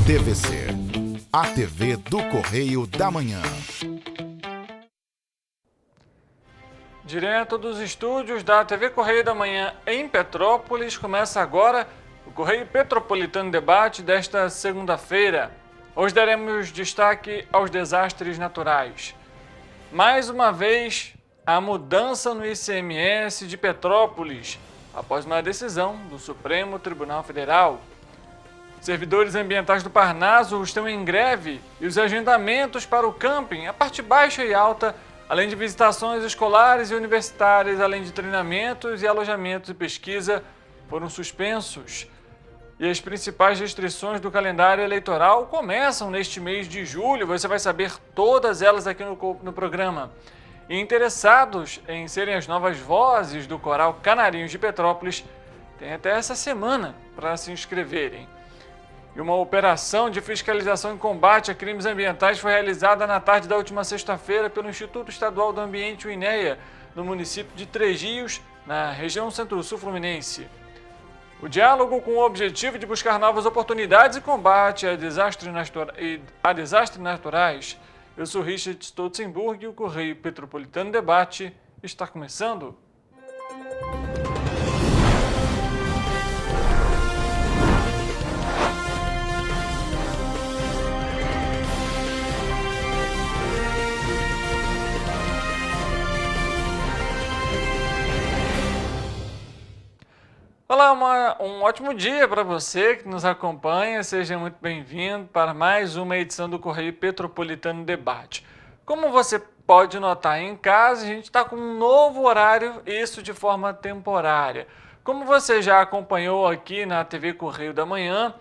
TVC, a TV do Correio da Manhã. Direto dos estúdios da TV Correio da Manhã em Petrópolis, começa agora o Correio Petropolitano Debate desta segunda-feira. Hoje daremos destaque aos desastres naturais. Mais uma vez, a mudança no ICMS de Petrópolis, após uma decisão do Supremo Tribunal Federal. Servidores ambientais do Parnaso estão em greve e os agendamentos para o camping, a parte baixa e alta, além de visitações escolares e universitárias, além de treinamentos e alojamentos e pesquisa, foram suspensos. E as principais restrições do calendário eleitoral começam neste mês de julho. Você vai saber todas elas aqui no programa. E interessados em serem as novas vozes do Coral Canarinhos de Petrópolis, tem até essa semana para se inscreverem. E uma operação de fiscalização e combate a crimes ambientais foi realizada na tarde da última sexta-feira pelo Instituto Estadual do Ambiente, o INEA, no município de Três Rios, na região centro-sul fluminense. O diálogo com o objetivo de buscar novas oportunidades e combate a desastres naturais. Eu sou Richard Stolzenburg e o Correio Petropolitano Debate está começando. Olá, um ótimo dia para você que nos acompanha, seja muito bem-vindo para mais uma edição do Correio Petropolitano Debate. Como você pode notar em casa, a gente está com um novo horário, isso de forma temporária. Como você já acompanhou aqui na TV Correio da Manhã,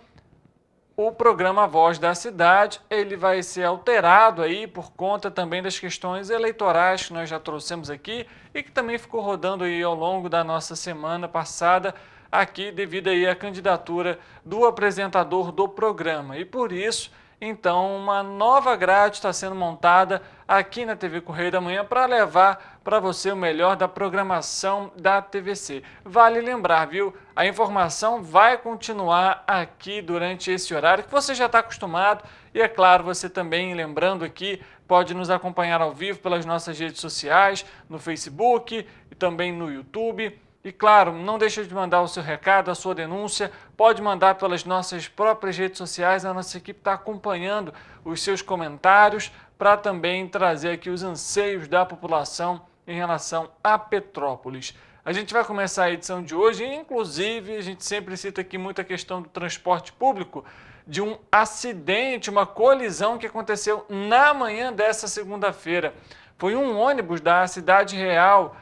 o programa Voz da Cidade, ele vai ser alterado aí por conta também das questões eleitorais que nós já trouxemos aqui e que também ficou rodando aí ao longo da nossa semana passada, aqui devido aí à candidatura do apresentador do programa. E por isso, então, uma nova grade está sendo montada aqui na TV Correio da Manhã para levar para você o melhor da programação da TVC. Vale lembrar, viu? A informação vai continuar aqui durante esse horário que você já está acostumado. E é claro, você também, lembrando aqui, pode nos acompanhar ao vivo pelas nossas redes sociais, no Facebook e também no YouTube. E claro, não deixe de mandar o seu recado, a sua denúncia, pode mandar pelas nossas próprias redes sociais, a nossa equipe está acompanhando os seus comentários para também trazer aqui os anseios da população em relação a Petrópolis. A gente vai começar a edição de hoje, e inclusive a gente sempre cita aqui muita questão do transporte público, de um acidente, uma colisão que aconteceu na manhã dessa segunda-feira. Foi um ônibus da Cidade Real,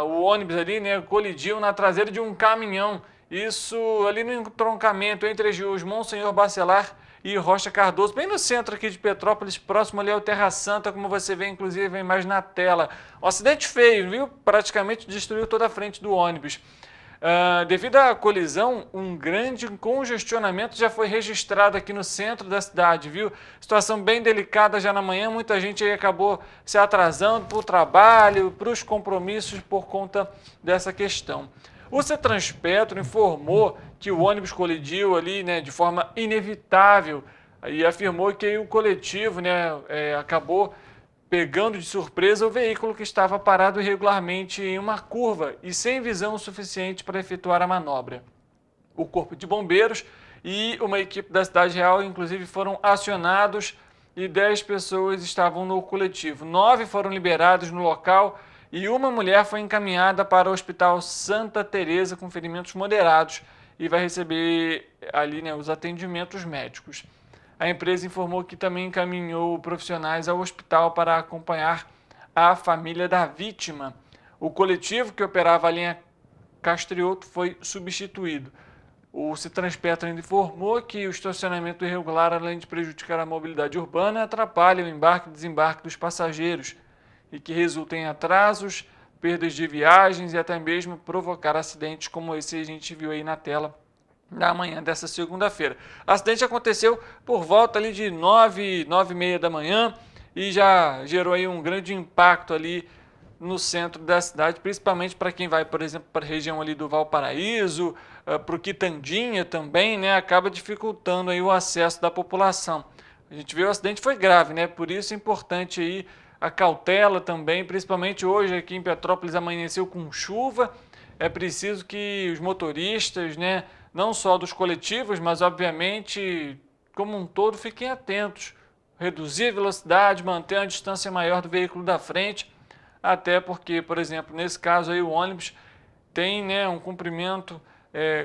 o ônibus ali, né, colidiu na traseira de um caminhão, isso ali no entroncamento entre os Monsenhor Bacelar e Rocha Cardoso, bem no centro aqui de Petrópolis, próximo ali ao Terra Santa, como você vê inclusive a imagem na tela. Um acidente feio, viu? Praticamente destruiu toda a frente do ônibus. Devido à colisão, um grande congestionamento já foi registrado aqui no centro da cidade, viu? Situação bem delicada já na manhã, muita gente aí acabou se atrasando para o trabalho, para os compromissos por conta dessa questão. O Cetranspetro informou que o ônibus colidiu ali, né, de forma inevitável e afirmou que o coletivo, né, acabou pegando de surpresa o veículo que estava parado irregularmente em uma curva e sem visão suficiente para efetuar a manobra. O Corpo de Bombeiros e uma equipe da Cidade Real, inclusive, foram acionados e 10 pessoas estavam no coletivo. 9 foram liberados no local e uma mulher foi encaminhada para o Hospital Santa Teresa com ferimentos moderados e vai receber ali, né, os atendimentos médicos. A empresa informou que também encaminhou profissionais ao hospital para acompanhar a família da vítima. O coletivo que operava a linha Castrioto foi substituído. O Cetranspetro ainda informou que o estacionamento irregular, além de prejudicar a mobilidade urbana, atrapalha o embarque e desembarque dos passageiros e que resulta em atrasos, perdas de viagens e até mesmo provocar acidentes como esse que a gente viu aí na tela na manhã dessa segunda-feira. O acidente aconteceu por volta ali de 9h30 da manhã e já gerou aí um grande impacto ali no centro da cidade, principalmente para quem vai, por exemplo, para a região ali do Valparaíso, para o Quitandinha também, né, acaba dificultando aí o acesso da população. A gente vê o acidente foi grave, né, por isso é importante aí a cautela também, principalmente hoje aqui em Petrópolis amanheceu com chuva, é preciso que os motoristas, né, não só dos coletivos, mas obviamente como um todo, fiquem atentos, reduzir a velocidade, manter a distância maior do veículo da frente, até porque, por exemplo, nesse caso aí o ônibus tem, né, um comprimento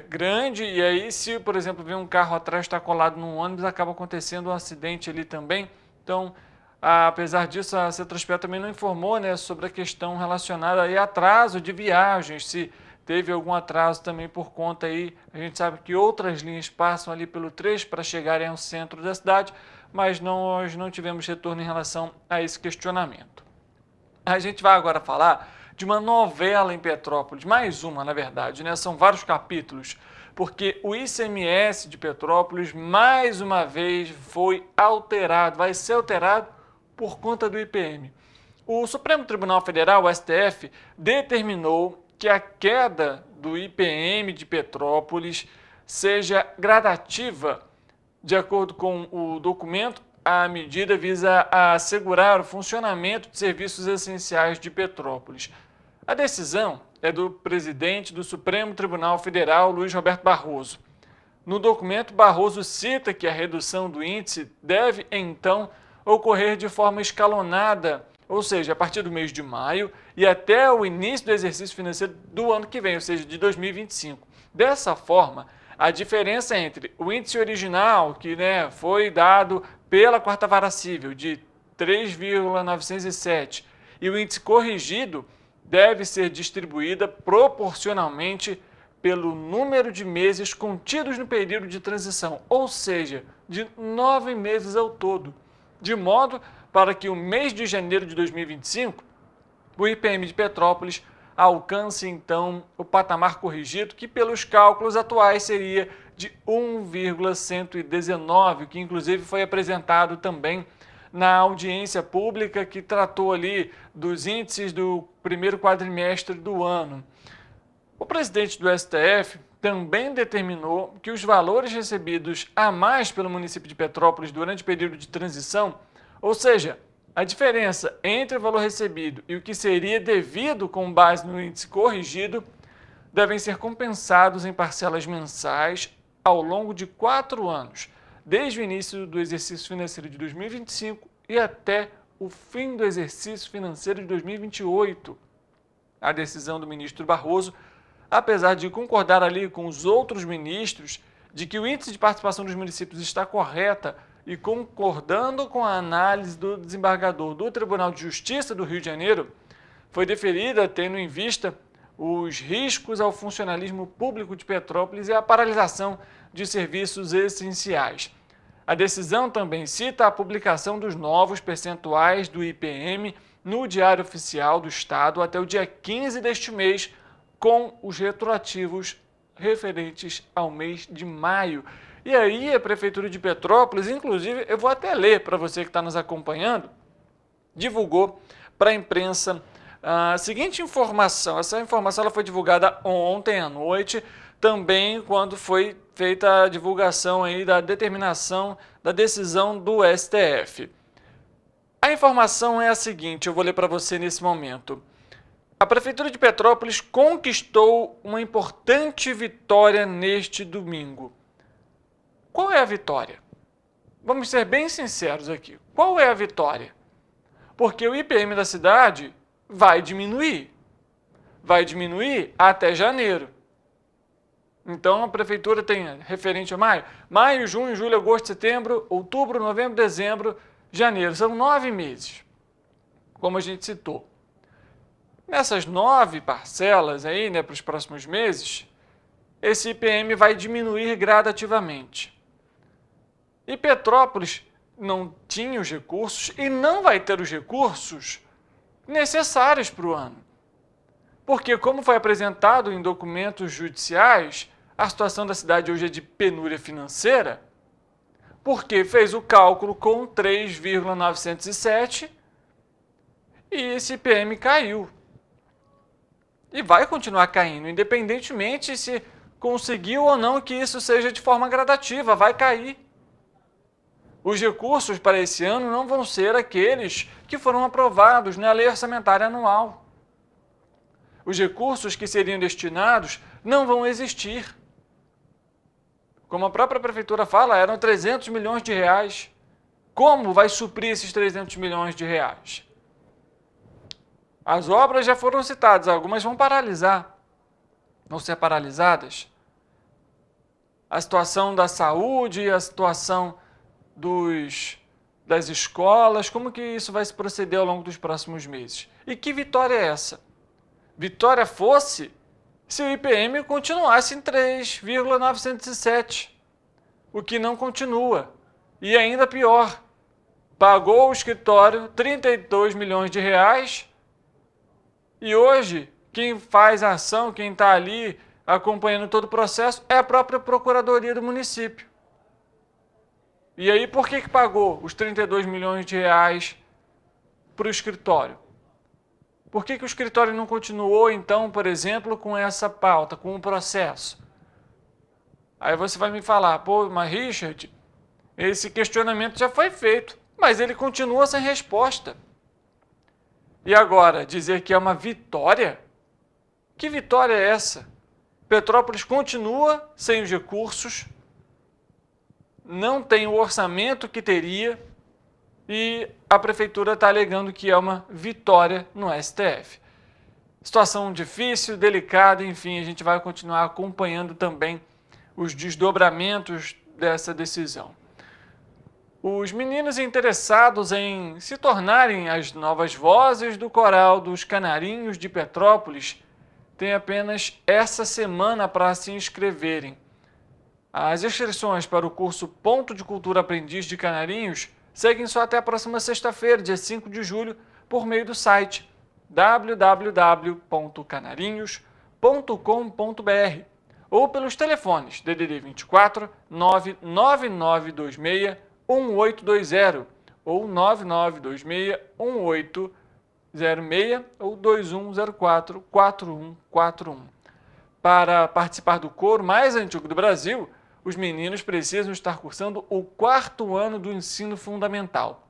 grande e aí se, por exemplo, vem um carro atrás está colado num ônibus, acaba acontecendo um acidente ali também. Então, apesar disso, a Cetrospé também não informou, né, sobre a questão relacionada a atraso de viagens, se teve algum atraso também por conta aí, a gente sabe que outras linhas passam ali pelo trecho para chegarem ao centro da cidade, mas nós não tivemos retorno em relação a esse questionamento. A gente vai agora falar de uma novela em Petrópolis, mais uma, na verdade, né? São vários capítulos, porque o ICMS de Petrópolis, mais uma vez, foi alterado, vai ser alterado por conta do IPM. O Supremo Tribunal Federal, o STF, determinou que a queda do IPM de Petrópolis seja gradativa. De acordo com o documento, a medida visa assegurar o funcionamento de serviços essenciais de Petrópolis. A decisão é do presidente do Supremo Tribunal Federal, Luiz Roberto Barroso. No documento, Barroso cita que a redução do índice deve, então, ocorrer de forma escalonada, ou seja, a partir do mês de maio e até o início do exercício financeiro do ano que vem, ou seja, de 2025. Dessa forma, a diferença entre o índice original, que, né, foi dado pela Quarta Vara Civil, de 3,907, e o índice corrigido deve ser distribuída proporcionalmente pelo número de meses contidos no período de transição, ou seja, de 9 meses ao todo, de modo para que o mês de janeiro de 2025, o IPM de Petrópolis alcance, então, o patamar corrigido, que pelos cálculos atuais seria de 1,119, que inclusive foi apresentado também na audiência pública que tratou ali dos índices do primeiro quadrimestre do ano. O presidente do STF também determinou que os valores recebidos a mais pelo município de Petrópolis durante o período de transição, ou seja, a diferença entre o valor recebido e o que seria devido com base no índice corrigido, devem ser compensados em parcelas mensais ao longo de 4 anos, desde o início do exercício financeiro de 2025 e até o fim do exercício financeiro de 2028. A decisão do ministro Barroso, apesar de concordar ali com os outros ministros de que o índice de participação dos municípios está correta e concordando com a análise do desembargador do Tribunal de Justiça do Rio de Janeiro, foi deferida tendo em vista os riscos ao funcionalismo público de Petrópolis e a paralisação de serviços essenciais. A decisão também cita a publicação dos novos percentuais do IPM no Diário Oficial do Estado até o dia 15 deste mês, com os retroativos referentes ao mês de maio. E aí a Prefeitura de Petrópolis, inclusive, eu vou até ler para você que está nos acompanhando, divulgou para a imprensa a seguinte informação. Essa informação ela foi divulgada ontem à noite, também quando foi feita a divulgação aí da determinação da decisão do STF. A informação é a seguinte, eu vou ler para você nesse momento. A Prefeitura de Petrópolis conquistou uma importante vitória neste domingo. Qual é a vitória? Vamos ser bem sinceros aqui. Qual é a vitória? Porque o IPM da cidade vai diminuir. Vai diminuir até janeiro. Então, a Prefeitura tem, referente a maio, junho, julho, agosto, setembro, outubro, novembro, dezembro, janeiro. São 9 meses, como a gente citou. Nessas 9 parcelas aí, né, para os próximos meses, esse IPM vai diminuir gradativamente. E Petrópolis não tinha os recursos e não vai ter os recursos necessários para o ano. Porque, como foi apresentado em documentos judiciais, a situação da cidade hoje é de penúria financeira, porque fez o cálculo com 3,907 e esse IPM caiu. E vai continuar caindo, independentemente se conseguiu ou não que isso seja de forma gradativa, vai cair. Os recursos para esse ano não vão ser aqueles que foram aprovados na lei orçamentária anual. Os recursos que seriam destinados não vão existir. Como a própria prefeitura fala, eram 300 milhões de reais. Como vai suprir esses 300 milhões de reais? As obras já foram citadas, algumas vão paralisar, vão ser paralisadas. A situação da saúde, a situação das escolas, como que isso vai se proceder ao longo dos próximos meses? E que vitória é essa? Vitória fosse se o IPM continuasse em 3,907, o que não continua. E ainda pior, pagou o escritório 32 milhões de reais e hoje quem faz a ação, quem está ali acompanhando todo o processo é a própria Procuradoria do município. E aí por que pagou os 32 milhões de reais para o escritório? Por que o escritório não continuou, então, por exemplo, com essa pauta, com o processo? Aí você vai me falar, pô, mas Richard, esse questionamento já foi feito, mas ele continua sem resposta. E agora, dizer que é uma vitória? Que vitória é essa? Petrópolis continua sem os recursos, não tem o orçamento que teria e a prefeitura está alegando que é uma vitória no STF. Situação difícil, delicada, enfim, a gente vai continuar acompanhando também os desdobramentos dessa decisão. Os meninos interessados em se tornarem as novas vozes do coral dos Canarinhos de Petrópolis têm apenas essa semana para se inscreverem. As inscrições para o curso Ponto de Cultura Aprendiz de Canarinhos seguem só até a próxima sexta-feira, dia 5 de julho, por meio do site www.canarinhos.com.br ou pelos telefones DDD 24 99926 1820 ou 9926 1806 ou 2104 4141. Para participar do coro mais antigo do Brasil, os meninos precisam estar cursando o 4º ano do ensino fundamental.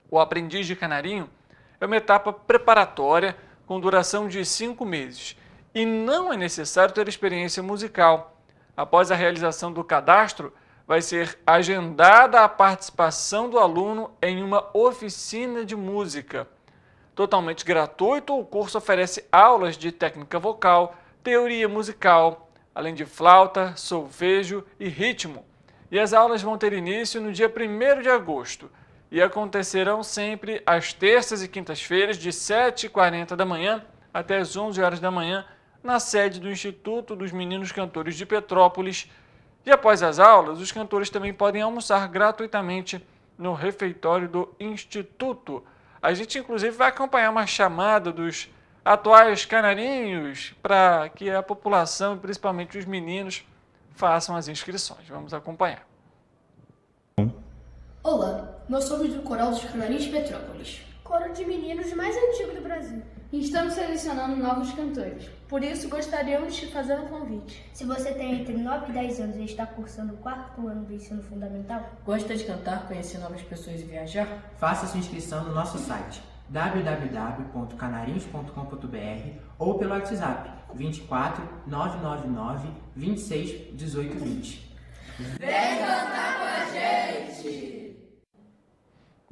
O aprendiz de canarinho é uma etapa preparatória com duração de 5 meses e não é necessário ter experiência musical. Após a realização do cadastro, vai ser agendada a participação do aluno em uma oficina de música. Totalmente gratuito, o curso oferece aulas de técnica vocal, teoria musical, além de flauta, solfejo e ritmo. E as aulas vão ter início no dia 1º de agosto e acontecerão sempre às terças e quintas-feiras, de 7h40 da manhã até as 11 horas da manhã, na sede do Instituto dos Meninos Cantores de Petrópolis. E após as aulas, os cantores também podem almoçar gratuitamente no refeitório do Instituto. A gente, inclusive, vai acompanhar uma chamada dos atuais canarinhos para que a população, e principalmente os meninos, façam as inscrições. Vamos acompanhar. Olá, nós somos do Coral dos Canarinhos de Petrópolis, coro de meninos mais antigo do Brasil. e estamos selecionando novos cantores. Por isso, gostaríamos de fazer um convite. Se você tem entre 9 e 10 anos e está cursando o 4º ano do ensino fundamental, gosta de cantar, conhecer novas pessoas e viajar? Faça sua inscrição no nosso site www.canarinhos.com.br ou pelo WhatsApp 24 999 26 18 20. Vem cantar com a gente!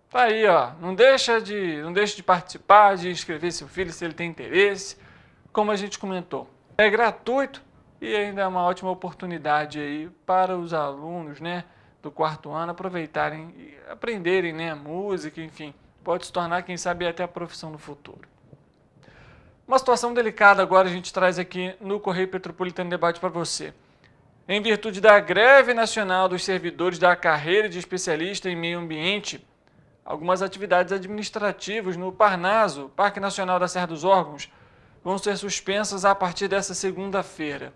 Tá aí, ó. Não deixe de participar, de inscrever seu filho se ele tem interesse. Como a gente comentou, é gratuito e ainda é uma ótima oportunidade aí para os alunos, né, do 4º ano aproveitarem e aprenderem, né, música, enfim. Pode se tornar, quem sabe, até a profissão no futuro. Uma situação delicada agora a gente traz aqui no Correio Petropolitano Debate para você. Em virtude da greve nacional dos servidores da carreira de especialista em meio ambiente, algumas atividades administrativas no Parnaso, Parque Nacional da Serra dos Órgãos, vão ser suspensas a partir desta segunda-feira.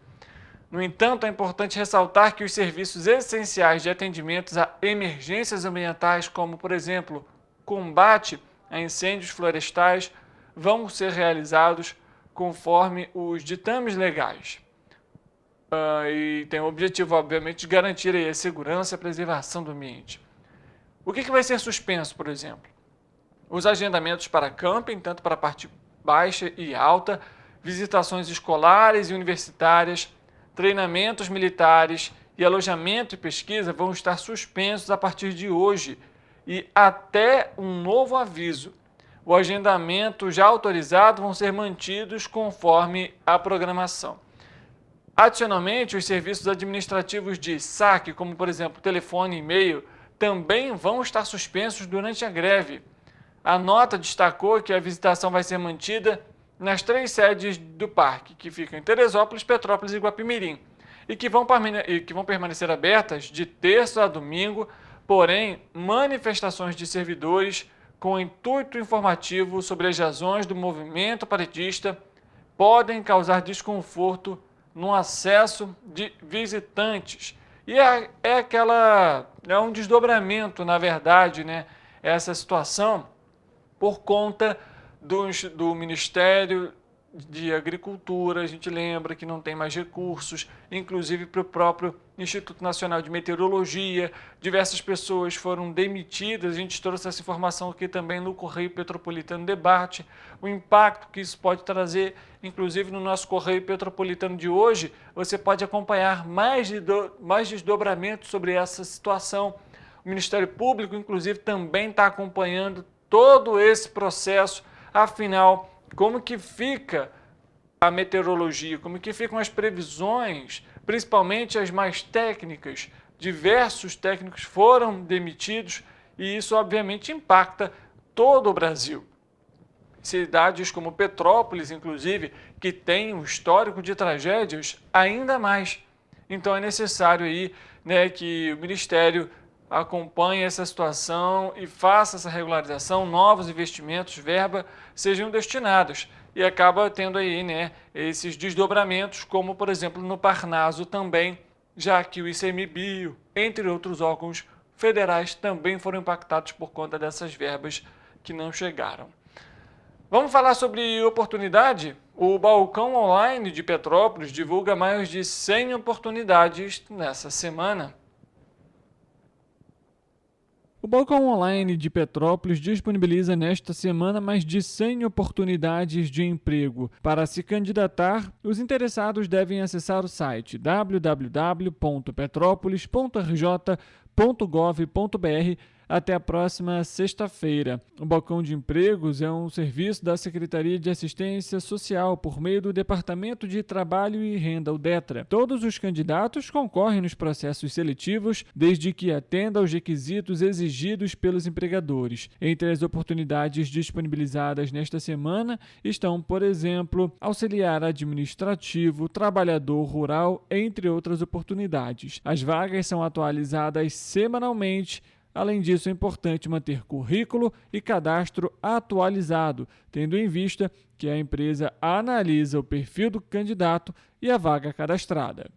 No entanto, é importante ressaltar que os serviços essenciais de atendimentos a emergências ambientais, como, por exemplo, combate a incêndios florestais, vão ser realizados conforme os ditames legais. E tem o objetivo, obviamente, de garantir aí a segurança e a preservação do ambiente. O que vai ser suspenso, por exemplo? Os agendamentos para camping, tanto para a parte baixa e alta, visitações escolares e universitárias, treinamentos militares e alojamento e pesquisa vão estar suspensos a partir de hoje e até um novo aviso. O agendamento já autorizado vão ser mantidos conforme a programação. Adicionalmente, os serviços administrativos de saque, como por exemplo telefone e e-mail, também vão estar suspensos durante a greve. A nota destacou que a visitação vai ser mantida nas 3 sedes do parque, que ficam em Teresópolis, Petrópolis e Guapimirim, e que vão permanecer abertas de terça a domingo, porém, manifestações de servidores com intuito informativo sobre as razões do movimento paredista podem causar desconforto no acesso de visitantes. E é um desdobramento, na verdade, né, essa situação, por conta do Ministério de Agricultura. A gente lembra que não tem mais recursos, inclusive para o próprio Instituto Nacional de Meteorologia. Diversas pessoas foram demitidas. A gente trouxe essa informação aqui também no Correio Petropolitano Debate. O impacto que isso pode trazer, inclusive no nosso Correio Petropolitano de hoje, você pode acompanhar mais desdobramentos sobre essa situação. O Ministério Público, inclusive, também está acompanhando todo esse processo. Afinal, como que fica a meteorologia, como que ficam as previsões, principalmente as mais técnicas? Diversos técnicos foram demitidos e isso obviamente impacta todo o Brasil. Cidades como Petrópolis, inclusive, que tem um histórico de tragédias, ainda mais. Então é necessário aí, né, que o Ministério acompanhe essa situação e faça essa regularização, novos investimentos, verba sejam destinados. E acaba tendo aí, né, esses desdobramentos, como por exemplo no Parnaso também, já que o ICMBio, entre outros órgãos federais, também foram impactados por conta dessas verbas que não chegaram. Vamos falar sobre oportunidade? O Balcão Online de Petrópolis divulga mais de 100 oportunidades nessa semana. O Balcão Online de Petrópolis disponibiliza nesta semana mais de 100 oportunidades de emprego. Para se candidatar, os interessados devem acessar o site www.petropolis.rj.gov.br até a próxima sexta-feira. O Balcão de Empregos é um serviço da Secretaria de Assistência Social por meio do Departamento de Trabalho e Renda, o DETRA. Todos os candidatos concorrem nos processos seletivos, desde que atenda aos requisitos exigidos pelos empregadores. Entre as oportunidades disponibilizadas nesta semana estão, por exemplo, auxiliar administrativo, trabalhador rural, entre outras oportunidades. As vagas são atualizadas semanalmente. Além disso, é importante manter currículo e cadastro atualizado, tendo em vista que a empresa analisa o perfil do candidato e a vaga cadastrada.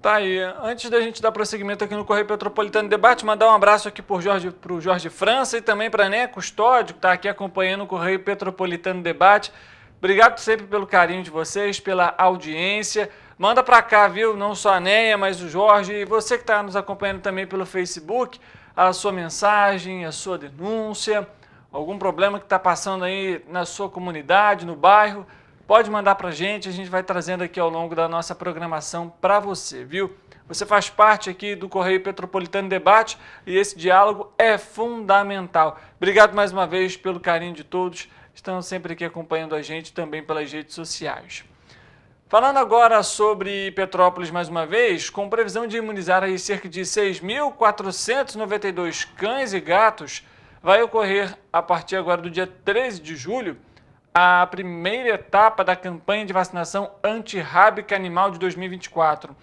Tá aí. Antes da gente dar prosseguimento aqui no Correio Petropolitano Debate, mandar um abraço aqui para o Jorge França e também para a Néia Custódio, que está aqui acompanhando o Correio Petropolitano Debate. Obrigado sempre pelo carinho de vocês, pela audiência. Manda para cá, viu? Não só a Néia, mas o Jorge e você que está nos acompanhando também pelo Facebook, a sua mensagem, a sua denúncia, algum problema que está passando aí na sua comunidade, no bairro, pode mandar para a gente vai trazendo aqui ao longo da nossa programação para você, viu? Você faz parte aqui do Correio Petropolitano Debate e esse diálogo é fundamental. Obrigado mais uma vez pelo carinho de todos, estão sempre aqui acompanhando a gente também pelas redes sociais. Falando agora sobre Petrópolis mais uma vez, com previsão de imunizar aí cerca de 6.492 cães e gatos, vai ocorrer a partir agora do dia 13 de julho a primeira etapa da campanha de vacinação antirrábica animal de 2024.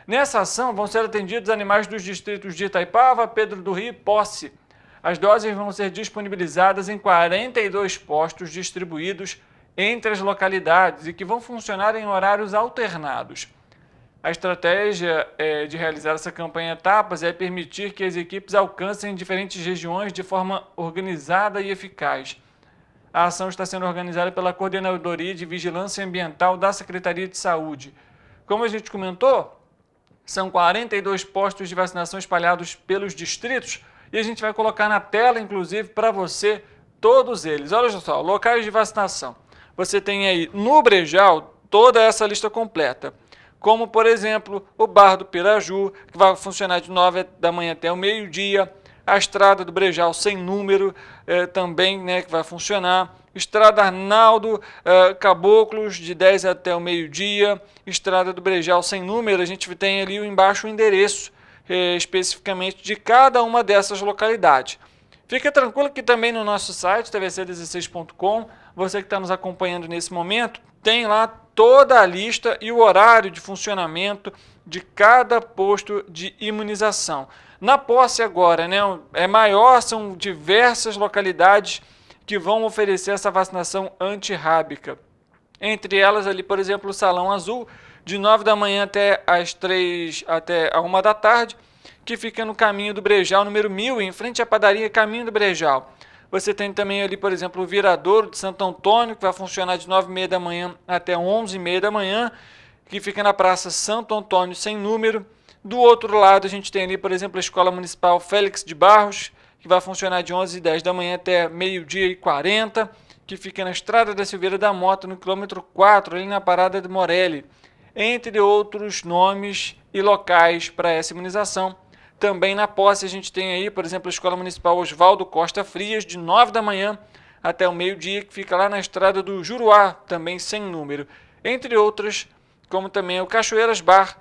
Nessa ação vão ser atendidos animais dos distritos de Itaipava, Pedro do Rio e Posse. As doses vão ser disponibilizadas em 42 postos distribuídos entre as localidades e que vão funcionar em horários alternados. A estratégia de realizar essa campanha em etapas é permitir que as equipes alcancem diferentes regiões de forma organizada e eficaz. A ação está sendo organizada pela Coordenadoria de Vigilância Ambiental da Secretaria de Saúde. Como a gente comentou, são 42 postos de vacinação espalhados pelos distritos e a gente vai colocar na tela, inclusive, para você, todos eles. Olha só, locais de vacinação. Você tem aí no Brejal toda essa lista completa, como, por exemplo, o Bar do Piraju, que vai funcionar de 9 da manhã até o meio-dia, a Estrada do Brejal sem número também, né, que vai funcionar, Estrada Arnaldo Caboclos, de 10 até o meio-dia, Estrada do Brejal sem número, a gente tem ali embaixo o endereço especificamente de cada uma dessas localidades. Fica tranquilo que também no nosso site, tvc16.com, você que está nos acompanhando nesse momento, tem lá toda a lista e o horário de funcionamento de cada posto de imunização. Na posse agora, né, é maior, são diversas localidades que vão oferecer essa vacinação antirrábica. Entre elas ali, por exemplo, o Salão Azul, de 9 da manhã até a 1 da tarde, que fica no caminho do Brejal, número 1000, em frente à padaria Caminho do Brejal. Você tem também ali, por exemplo, o Viradouro de Santo Antônio, que vai funcionar de 9h30 da manhã até 11h30 da manhã, que fica na Praça Santo Antônio, sem número. Do outro lado, a gente tem ali, por exemplo, a Escola Municipal Félix de Barros, que vai funcionar de 11h10 da manhã até meio-dia e 40, que fica na Estrada da Silveira da Mota, no quilômetro 4, ali na Parada de Morelli, entre outros nomes e locais para essa imunização. Também na posse a gente tem aí, por exemplo, a Escola Municipal Oswaldo Costa Frias, de 9 da manhã até o meio-dia, que fica lá na Estrada do Juruá, também sem número. Entre outras, como também o Cachoeiras Bar,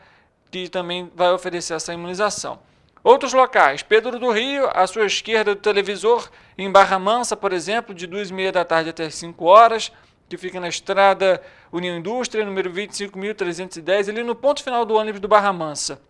que também vai oferecer essa imunização. Outros locais, Pedro do Rio, à sua esquerda do televisor, em Barra Mansa, por exemplo, de 2h30 da tarde até 5 horas, que fica na Estrada União Indústria, número 25.310, ali no ponto final do ônibus do Barra Mansa,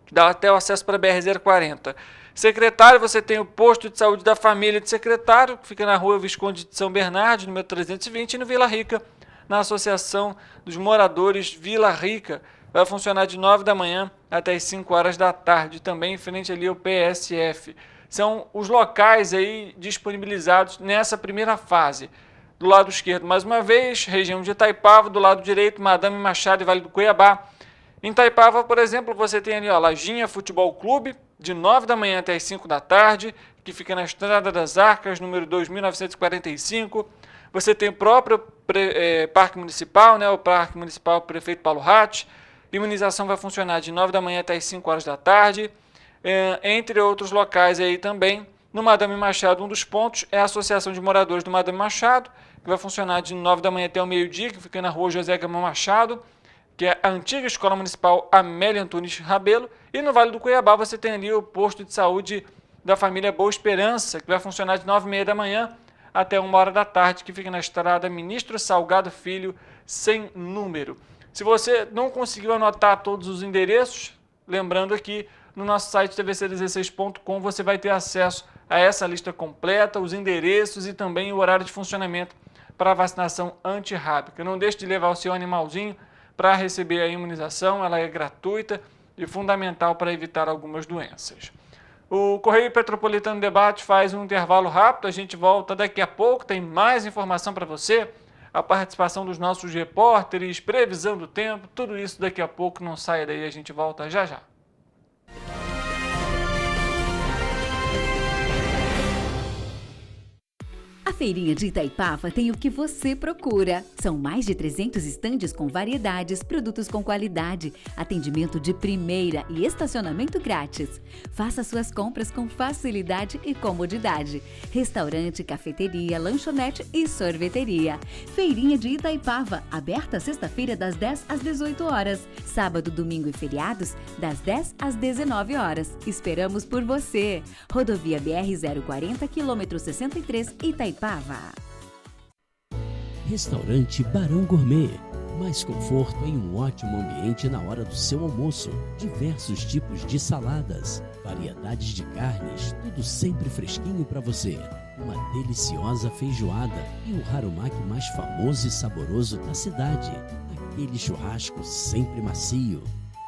que dá até o acesso para a BR-040. Secretário, você tem o Posto de Saúde da Família de Secretário, que fica na Rua Visconde de São Bernardo, número 320, e no Vila Rica, na Associação dos Moradores Vila Rica. Vai funcionar de 9 da manhã até as 5 horas da tarde, também em frente ali ao PSF. São os locais aí disponibilizados nessa primeira fase. Do lado esquerdo, mais uma vez, região de Itaipava, do lado direito, Madame Machado e Vale do Cuiabá. Em Itaipava, por exemplo, você tem ali a Lajinha Futebol Clube, de 9 da manhã até as 5 da tarde, que fica na Estrada das Arcas, número 2945. Você tem o próprio Parque Municipal, né, o Parque Municipal Prefeito Paulo Ratti. Imunização vai funcionar de 9 da manhã até as 5 horas da tarde. Entre outros locais aí também, no Madame Machado, um dos pontos é a Associação de Moradores do Madame Machado, que vai funcionar de 9 da manhã até o meio-dia, que fica na Rua José Gama Machado, que é a antiga Escola Municipal Amélia Antunes Rabelo, e no Vale do Cuiabá você tem ali o Posto de Saúde da Família Boa Esperança, que vai funcionar de 9h30 da manhã até 1 hora da tarde, que fica na Estrada Ministro Salgado Filho, sem número. Se você não conseguiu anotar todos os endereços, lembrando aqui, no nosso site tvc16.com você vai ter acesso a essa lista completa, os endereços e também o horário de funcionamento para a vacinação antirrábica. Não deixe de levar o seu animalzinho para receber a imunização, ela é gratuita e fundamental para evitar algumas doenças. O Correio Petropolitano Debate faz um intervalo rápido, a gente volta daqui a pouco, tem mais informação para você, a participação dos nossos repórteres, previsão do tempo, tudo isso daqui a pouco, não saia daí, a gente volta já já. A Feirinha de Itaipava tem o que você procura. São mais de 300 estandes com variedades, produtos com qualidade, atendimento de primeira e estacionamento grátis. Faça suas compras com facilidade e comodidade. Restaurante, cafeteria, lanchonete e sorveteria. Feirinha de Itaipava, aberta sexta-feira das 10 às 18 horas. Sábado, domingo e feriados, das 10 às 19 horas. Esperamos por você. Rodovia BR-040, quilômetro 63, Itaipava. Restaurante Barão Gourmet. Mais conforto em um ótimo ambiente na hora do seu almoço. Diversos tipos de saladas, variedades de carnes, tudo sempre fresquinho para você. Uma deliciosa feijoada e o harumaki mais famoso e saboroso da cidade. Aquele churrasco sempre macio.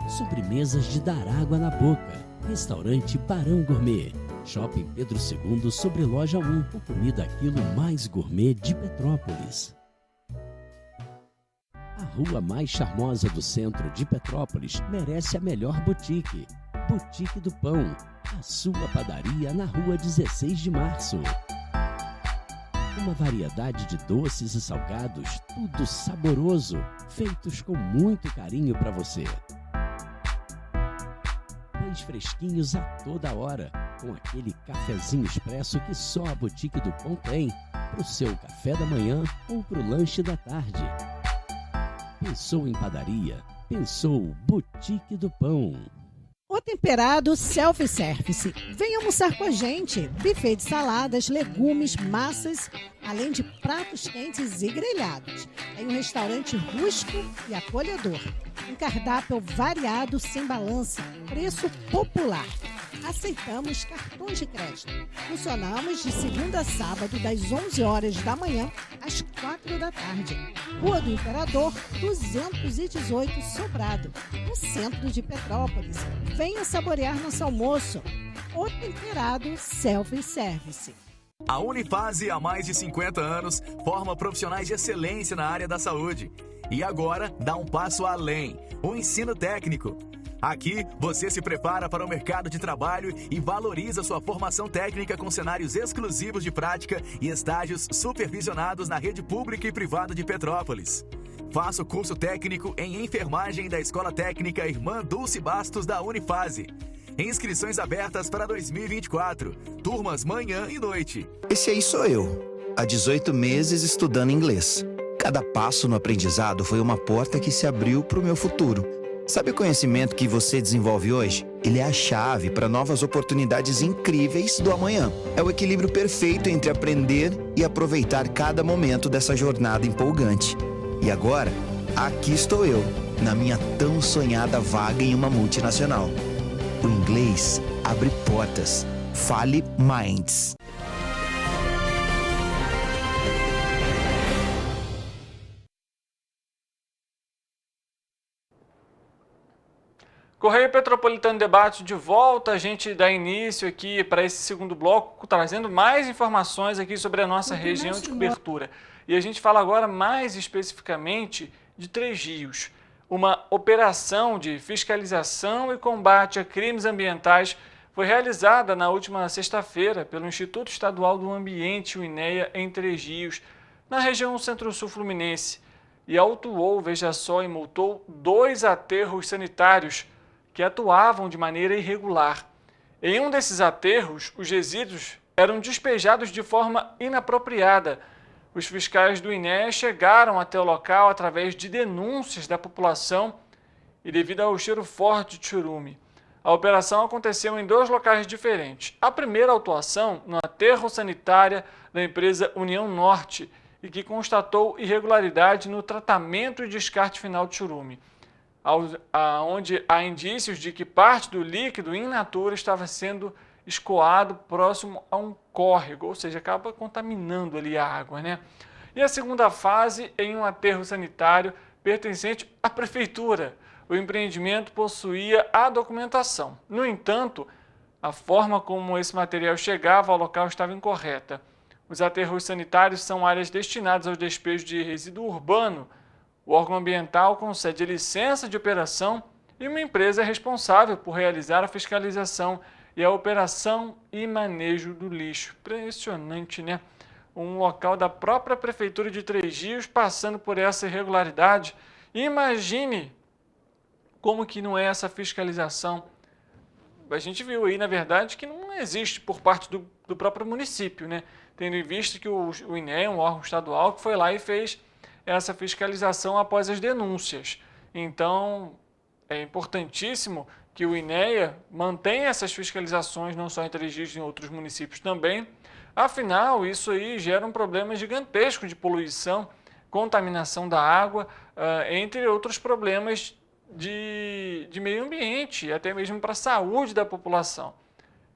Sobremesas de dar água na boca. Restaurante Barão Gourmet. Shopping Pedro II, sobre Loja 1, o comida aquilo mais gourmet de Petrópolis. A rua mais charmosa do centro de Petrópolis merece a melhor boutique. Boutique do Pão, a sua padaria na rua 16 de março. Uma variedade de doces e salgados, tudo saboroso, feitos com muito carinho para você. Pães fresquinhos a toda hora, com aquele cafezinho expresso que só a Boutique do Pão tem, para o seu café da manhã ou para o lanche da tarde. Pensou em padaria? Pensou Boutique do Pão. O Temperado Self-Service. Venha almoçar com a gente. Buffet de saladas, legumes, massas, além de pratos quentes e grelhados. Em um restaurante rústico e acolhedor. Um cardápio variado sem balança. Preço popular. Aceitamos cartões de crédito. Funcionamos de segunda a sábado, das 11 horas da manhã às 4 da tarde. Rua do Imperador, 218, Sobrado, no centro de Petrópolis. Venha saborear nosso almoço. O Temperado Self-Service. A Unifase, há mais de 50 anos, forma profissionais de excelência na área da saúde. E agora dá um passo além, o ensino técnico. Aqui, você se prepara para o mercado de trabalho e valoriza sua formação técnica com cenários exclusivos de prática e estágios supervisionados na rede pública e privada de Petrópolis. Faça o curso técnico em enfermagem da Escola Técnica Irmã Dulce Bastos da Unifase. Inscrições abertas para 2024. Turmas manhã e noite. Esse aí sou eu, há 18 meses estudando inglês. Cada passo no aprendizado foi uma porta que se abriu para o meu futuro. Sabe o conhecimento que você desenvolve hoje? Ele é a chave para novas oportunidades incríveis do amanhã. É o equilíbrio perfeito entre aprender e aproveitar cada momento dessa jornada empolgante. E agora, aqui estou eu, na minha tão sonhada vaga em uma multinacional. O inglês abre portas. Fale Minds. Correio Petropolitano Debate de volta, a gente dá início aqui para esse segundo bloco, trazendo mais informações aqui sobre a nossa região de cobertura. E a gente fala agora mais especificamente de Três Rios, uma operação de fiscalização e combate a crimes ambientais foi realizada na última sexta-feira pelo Instituto Estadual do Ambiente, o INEA, em Três Rios, na região centro-sul fluminense, e autuou, veja só, e multou 2 aterros sanitários que atuavam de maneira irregular. Em um desses aterros, os resíduos eram despejados de forma inapropriada. Os fiscais do INEA chegaram até o local através de denúncias da população e devido ao cheiro forte de chorume. A operação aconteceu em 2 locais diferentes. A primeira autuação no aterro sanitário da empresa União Norte e que constatou irregularidade no tratamento e descarte final de chorume, onde há indícios de que parte do líquido in natura estava sendo escoado próximo a um córrego, ou seja, acaba contaminando ali a água, né? E a segunda fase em um aterro sanitário pertencente à prefeitura. O empreendimento possuía a documentação. No entanto, a forma como esse material chegava ao local estava incorreta. Os aterros sanitários são áreas destinadas ao despejo de resíduo urbano. O órgão ambiental concede licença de operação e uma empresa é responsável por realizar a fiscalização e a operação e manejo do lixo. Impressionante, né? Um local da própria Prefeitura de Três Rios passando por essa irregularidade. Imagine como que não é essa fiscalização. A gente viu aí, na verdade, que não existe por parte do próprio município, né? Tendo em vista que o INEA, um órgão estadual, que foi lá e fez essa fiscalização após as denúncias. Então, é importantíssimo que o INEA mantenha essas fiscalizações, não só em Três Rios, em outros municípios também. Afinal, isso aí gera um problema gigantesco de poluição, contaminação da água, entre outros problemas de meio ambiente, até mesmo para a saúde da população.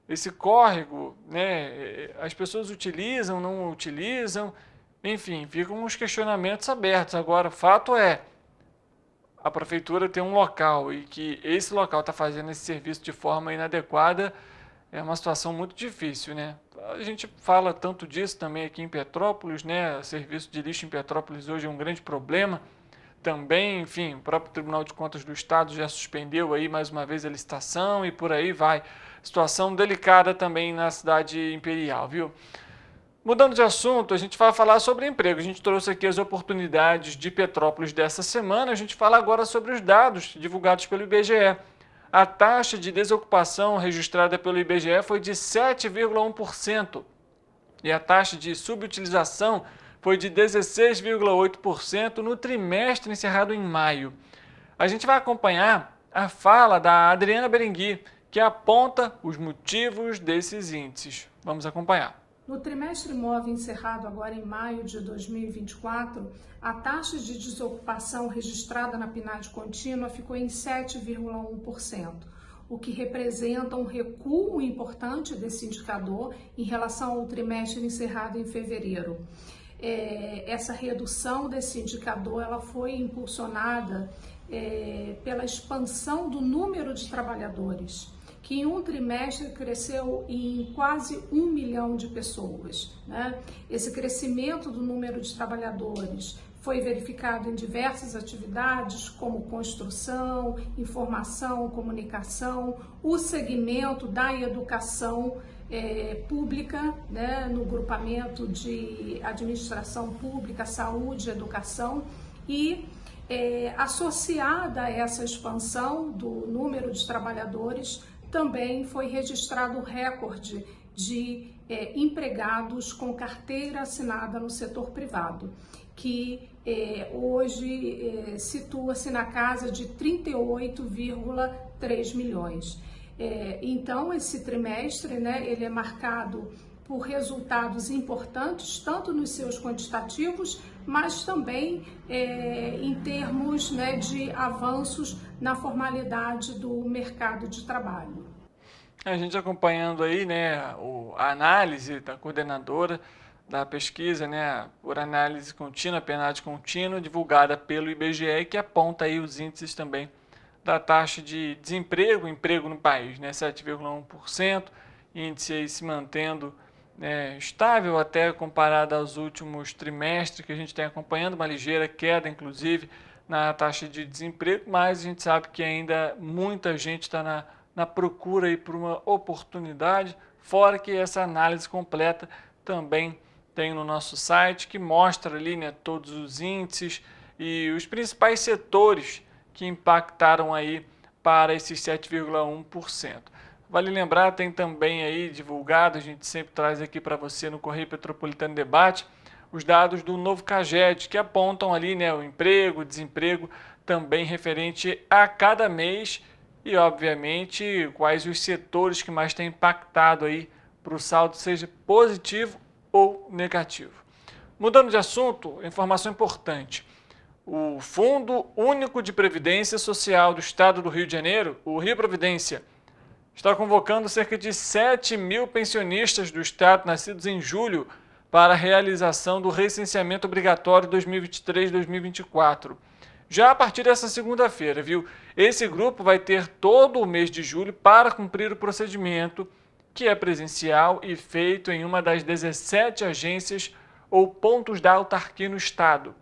Esse córrego, né, as pessoas utilizam, não utilizam, enfim, ficam os questionamentos abertos. Agora, o fato é, a prefeitura tem um local e que esse local está fazendo esse serviço de forma inadequada, É uma situação muito difícil, né? A gente fala tanto disso também aqui em Petrópolis, né? O serviço de lixo em Petrópolis hoje é um grande problema. Também, enfim, o próprio Tribunal de Contas do Estado já suspendeu aí mais uma vez a licitação e por aí vai. Situação delicada também na cidade imperial, viu? Mudando de assunto, a gente vai falar sobre emprego. A gente trouxe aqui as oportunidades de Petrópolis dessa semana. A gente fala agora sobre os dados divulgados pelo IBGE. A taxa de desocupação registrada pelo IBGE foi de 7,1% e a taxa de subutilização foi de 16,8% no trimestre encerrado em maio. A gente vai acompanhar a fala da Adriana Berengui, que aponta os motivos desses índices. Vamos acompanhar. No trimestre móvel encerrado agora em maio de 2024, a taxa de desocupação registrada na PNAD contínua ficou em 7,1%, o que representa um recuo importante desse indicador em relação ao trimestre encerrado em fevereiro. Essa redução desse indicador ela foi impulsionada pela expansão do número de trabalhadores, que em um trimestre cresceu em quase 1 milhão de pessoas, né? Esse crescimento do número de trabalhadores foi verificado em diversas atividades, como construção, informação, comunicação, o segmento da educação pública, né? No grupamento de administração pública, saúde, educação e associada a essa expansão do número de trabalhadores, também foi registrado o recorde de empregados com carteira assinada no setor privado, que hoje situa-se na casa de 38,3 milhões. Então, esse trimestre, né, ele é marcado por resultados importantes, tanto nos seus quantitativos, mas também em termos, né, de avanços na formalidade do mercado de trabalho. A gente acompanhando aí, né, a análise da coordenadora da pesquisa, né, por análise contínua, PNAD contínua, divulgada pelo IBGE, que aponta aí os índices também da taxa de desemprego, emprego no país, né, 7,1%, índice aí se mantendo estável até comparado aos últimos trimestres que a gente tem acompanhando, uma ligeira queda, inclusive, na taxa de desemprego, mas a gente sabe que ainda muita gente está na procura aí por uma oportunidade, fora que essa análise completa também tem no nosso site, que mostra ali, né, todos os índices e os principais setores que impactaram aí para esses 7,1%. Vale lembrar, tem também aí divulgado, a gente sempre traz aqui para você no Correio Petropolitano Debate, os dados do novo CAGED, que apontam ali, né, o emprego, o desemprego, também referente a cada mês e, obviamente, quais os setores que mais têm impactado aí para o saldo, seja positivo ou negativo. Mudando de assunto, informação importante. O Fundo Único de Previdência Social do Estado do Rio de Janeiro, o Rio Providência, está convocando cerca de 7 mil pensionistas do Estado nascidos em julho para a realização do recenseamento obrigatório 2023-2024. Já a partir dessa segunda-feira, viu? Esse grupo vai ter todo o mês de julho para cumprir o procedimento, que é presencial e feito em uma das 17 agências ou pontos da autarquia no Estado.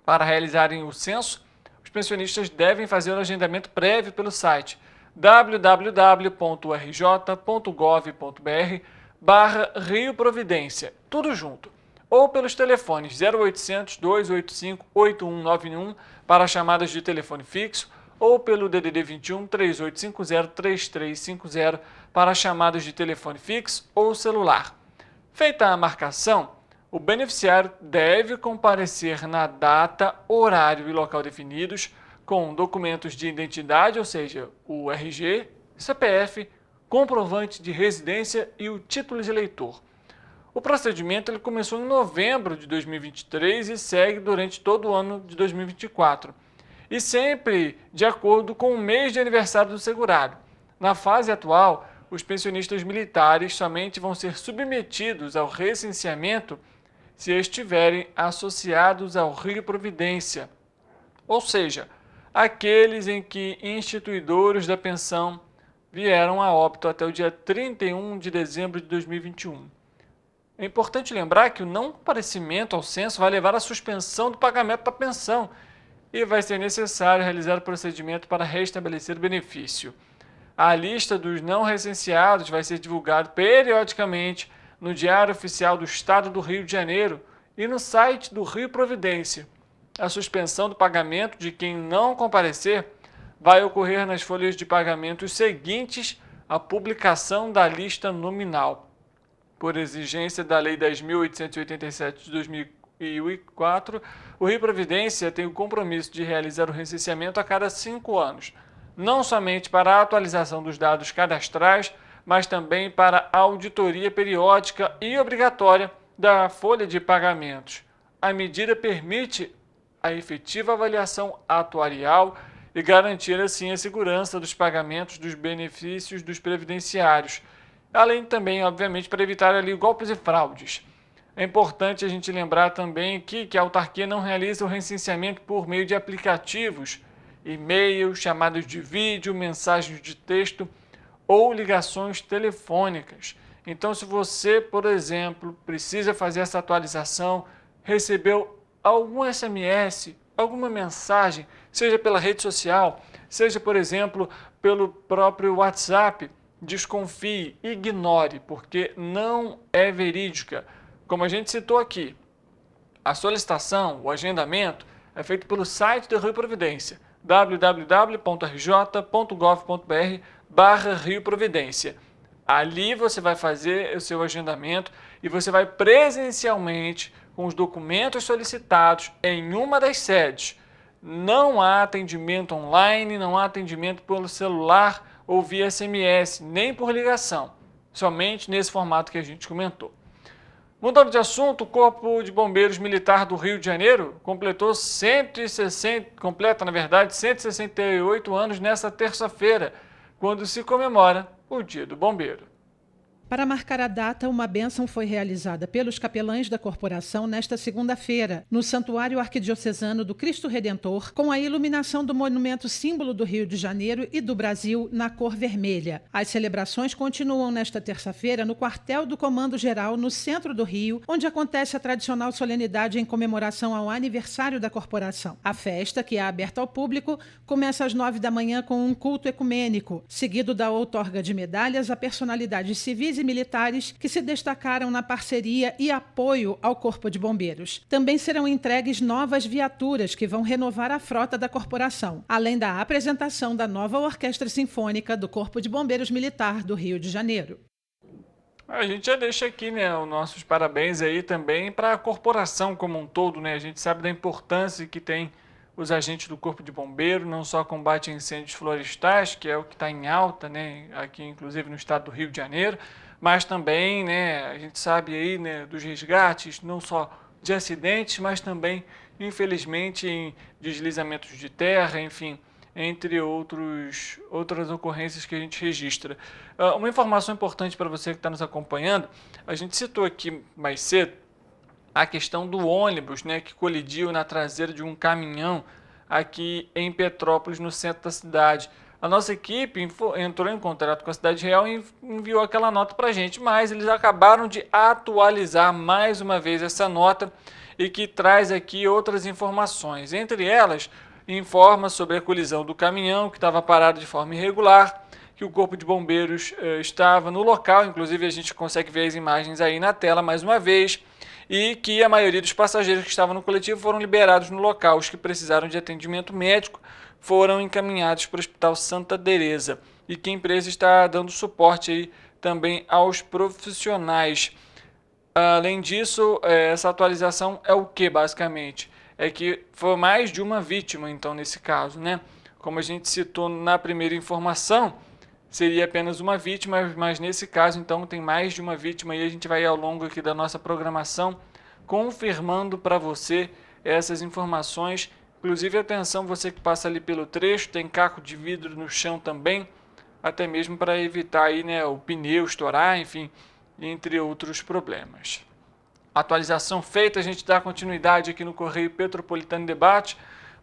Para realizarem o censo, os pensionistas devem fazer o agendamento prévio pelo site www.rj.gov.br/Rio Providência, tudo junto, ou pelos telefones 0800 285 8191 para chamadas de telefone fixo, ou pelo DDD 21 3850 3350 para chamadas de telefone fixo ou celular. Feita a marcação, o beneficiário deve comparecer na data, horário e local definidos, com documentos de identidade, ou seja, o RG, CPF, comprovante de residência e o título de eleitor. O procedimento ele começou em novembro de 2023 e segue durante todo o ano de 2024. E sempre de acordo com o mês de aniversário do segurado. Na fase atual, os pensionistas militares somente vão ser submetidos ao recenseamento se estiverem associados ao Rio Providência, ou seja, aqueles em que instituidores da pensão vieram a óbito até o dia 31 de dezembro de 2021. É importante lembrar que o não comparecimento ao censo vai levar à suspensão do pagamento da pensão e vai ser necessário realizar o procedimento para restabelecer o benefício. A lista dos não recenseados vai ser divulgada periodicamente no Diário Oficial do Estado do Rio de Janeiro e no site do Rio Providência. A suspensão do pagamento de quem não comparecer vai ocorrer nas folhas de pagamento seguintes à publicação da lista nominal. Por exigência da Lei 10.887 de 2004, o Rio Providência tem o compromisso de realizar o recenseamento a cada 5 anos, não somente para a atualização dos dados cadastrais, mas também para a auditoria periódica e obrigatória da folha de pagamentos. A medida permite a efetiva avaliação atuarial e garantir assim a segurança dos pagamentos dos benefícios dos previdenciários, além também, obviamente, para evitar ali golpes e fraudes. É importante a gente lembrar também aqui que a autarquia não realiza o recenseamento por meio de aplicativos, e-mail, chamadas de vídeo, mensagens de texto ou ligações telefônicas. Então, se você, por exemplo, precisa fazer essa atualização, recebeu algum SMS, alguma mensagem, seja pela rede social, seja, por exemplo, pelo próprio WhatsApp, desconfie, ignore, porque não é verídica. Como a gente citou aqui, a solicitação, o agendamento, é feito pelo site do Rio Providência, www.rj.gov.br/Rio Providência. Ali você vai fazer o seu agendamento e você vai presencialmente com os documentos solicitados em uma das sedes. Não há atendimento online, não há atendimento pelo celular ou via SMS, nem por ligação, somente nesse formato que a gente comentou. Mudando de assunto, o Corpo de Bombeiros Militar do Rio de Janeiro completa 168 anos nesta terça-feira, quando se comemora o Dia do Bombeiro. Para marcar a data, uma bênção foi realizada pelos capelães da corporação nesta segunda-feira, no Santuário Arquidiocesano do Cristo Redentor, com a iluminação do monumento símbolo do Rio de Janeiro e do Brasil na cor vermelha. As celebrações continuam nesta terça-feira no quartel do Comando Geral, no centro do Rio, onde acontece a tradicional solenidade em comemoração ao aniversário da corporação. A festa, que é aberta ao público, começa às 9 da manhã com um culto ecumênico, seguido da outorga de medalhas a personalidades civis e militares que se destacaram na parceria e apoio ao Corpo de Bombeiros. Também serão entregues novas viaturas que vão renovar a frota da corporação, além da apresentação da nova Orquestra Sinfônica do Corpo de Bombeiros Militar do Rio de Janeiro. A gente já deixa aqui, né, os nossos parabéns aí também para a corporação como um todo, né? A gente sabe da importância que tem os agentes do Corpo de Bombeiro, não só combate a incêndios florestais, que é o que está em alta, né, aqui inclusive no estado do Rio de Janeiro, mas também, né, a gente sabe aí, né, dos resgates, não só de acidentes, mas também, infelizmente, em deslizamentos de terra, enfim, entre outras ocorrências que a gente registra. Uma informação importante para você que está nos acompanhando, a gente citou aqui mais cedo a questão do ônibus, né, que colidiu na traseira de um caminhão aqui em Petrópolis, no centro da cidade. A nossa equipe entrou em contato com a Cidade Real e enviou aquela nota para a gente, mas eles acabaram de atualizar mais uma vez essa nota e que traz aqui outras informações. Entre elas, informa sobre a colisão do caminhão que estava parado de forma irregular, que o Corpo de Bombeiros estava no local, inclusive a gente consegue ver as imagens aí na tela mais uma vez, e que a maioria dos passageiros que estavam no coletivo foram liberados no local. Os que precisaram de atendimento médico foram encaminhados para o Hospital Santa Teresa e que a empresa está dando suporte aí também aos profissionais. Além disso, essa atualização é o que basicamente? É que foi mais de uma vítima, então, nesse caso, né? Como a gente citou na primeira informação, seria apenas uma vítima, mas nesse caso, então, tem mais de uma vítima e a gente vai ao longo aqui da nossa programação confirmando para você essas informações. Inclusive, atenção, você que passa ali pelo trecho, tem caco de vidro no chão também, até mesmo para evitar aí, né, o pneu estourar, enfim, entre outros problemas. Atualização feita, a gente dá continuidade aqui no Correio Petropolitano Debate,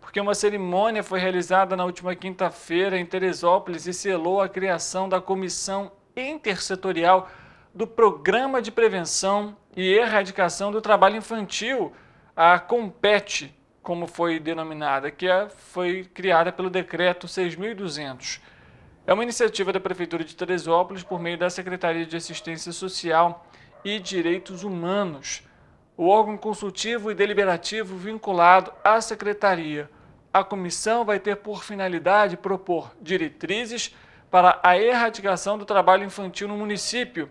porque uma cerimônia foi realizada na última quinta-feira em Teresópolis e selou a criação da Comissão Intersetorial do Programa de Prevenção e Erradicação do Trabalho Infantil, a COMPET, como foi denominada, que foi criada pelo Decreto 6.200. É uma iniciativa da Prefeitura de Teresópolis por meio da Secretaria de Assistência Social e Direitos Humanos, o órgão consultivo e deliberativo vinculado à Secretaria. A comissão vai ter por finalidade propor diretrizes para a erradicação do trabalho infantil no município,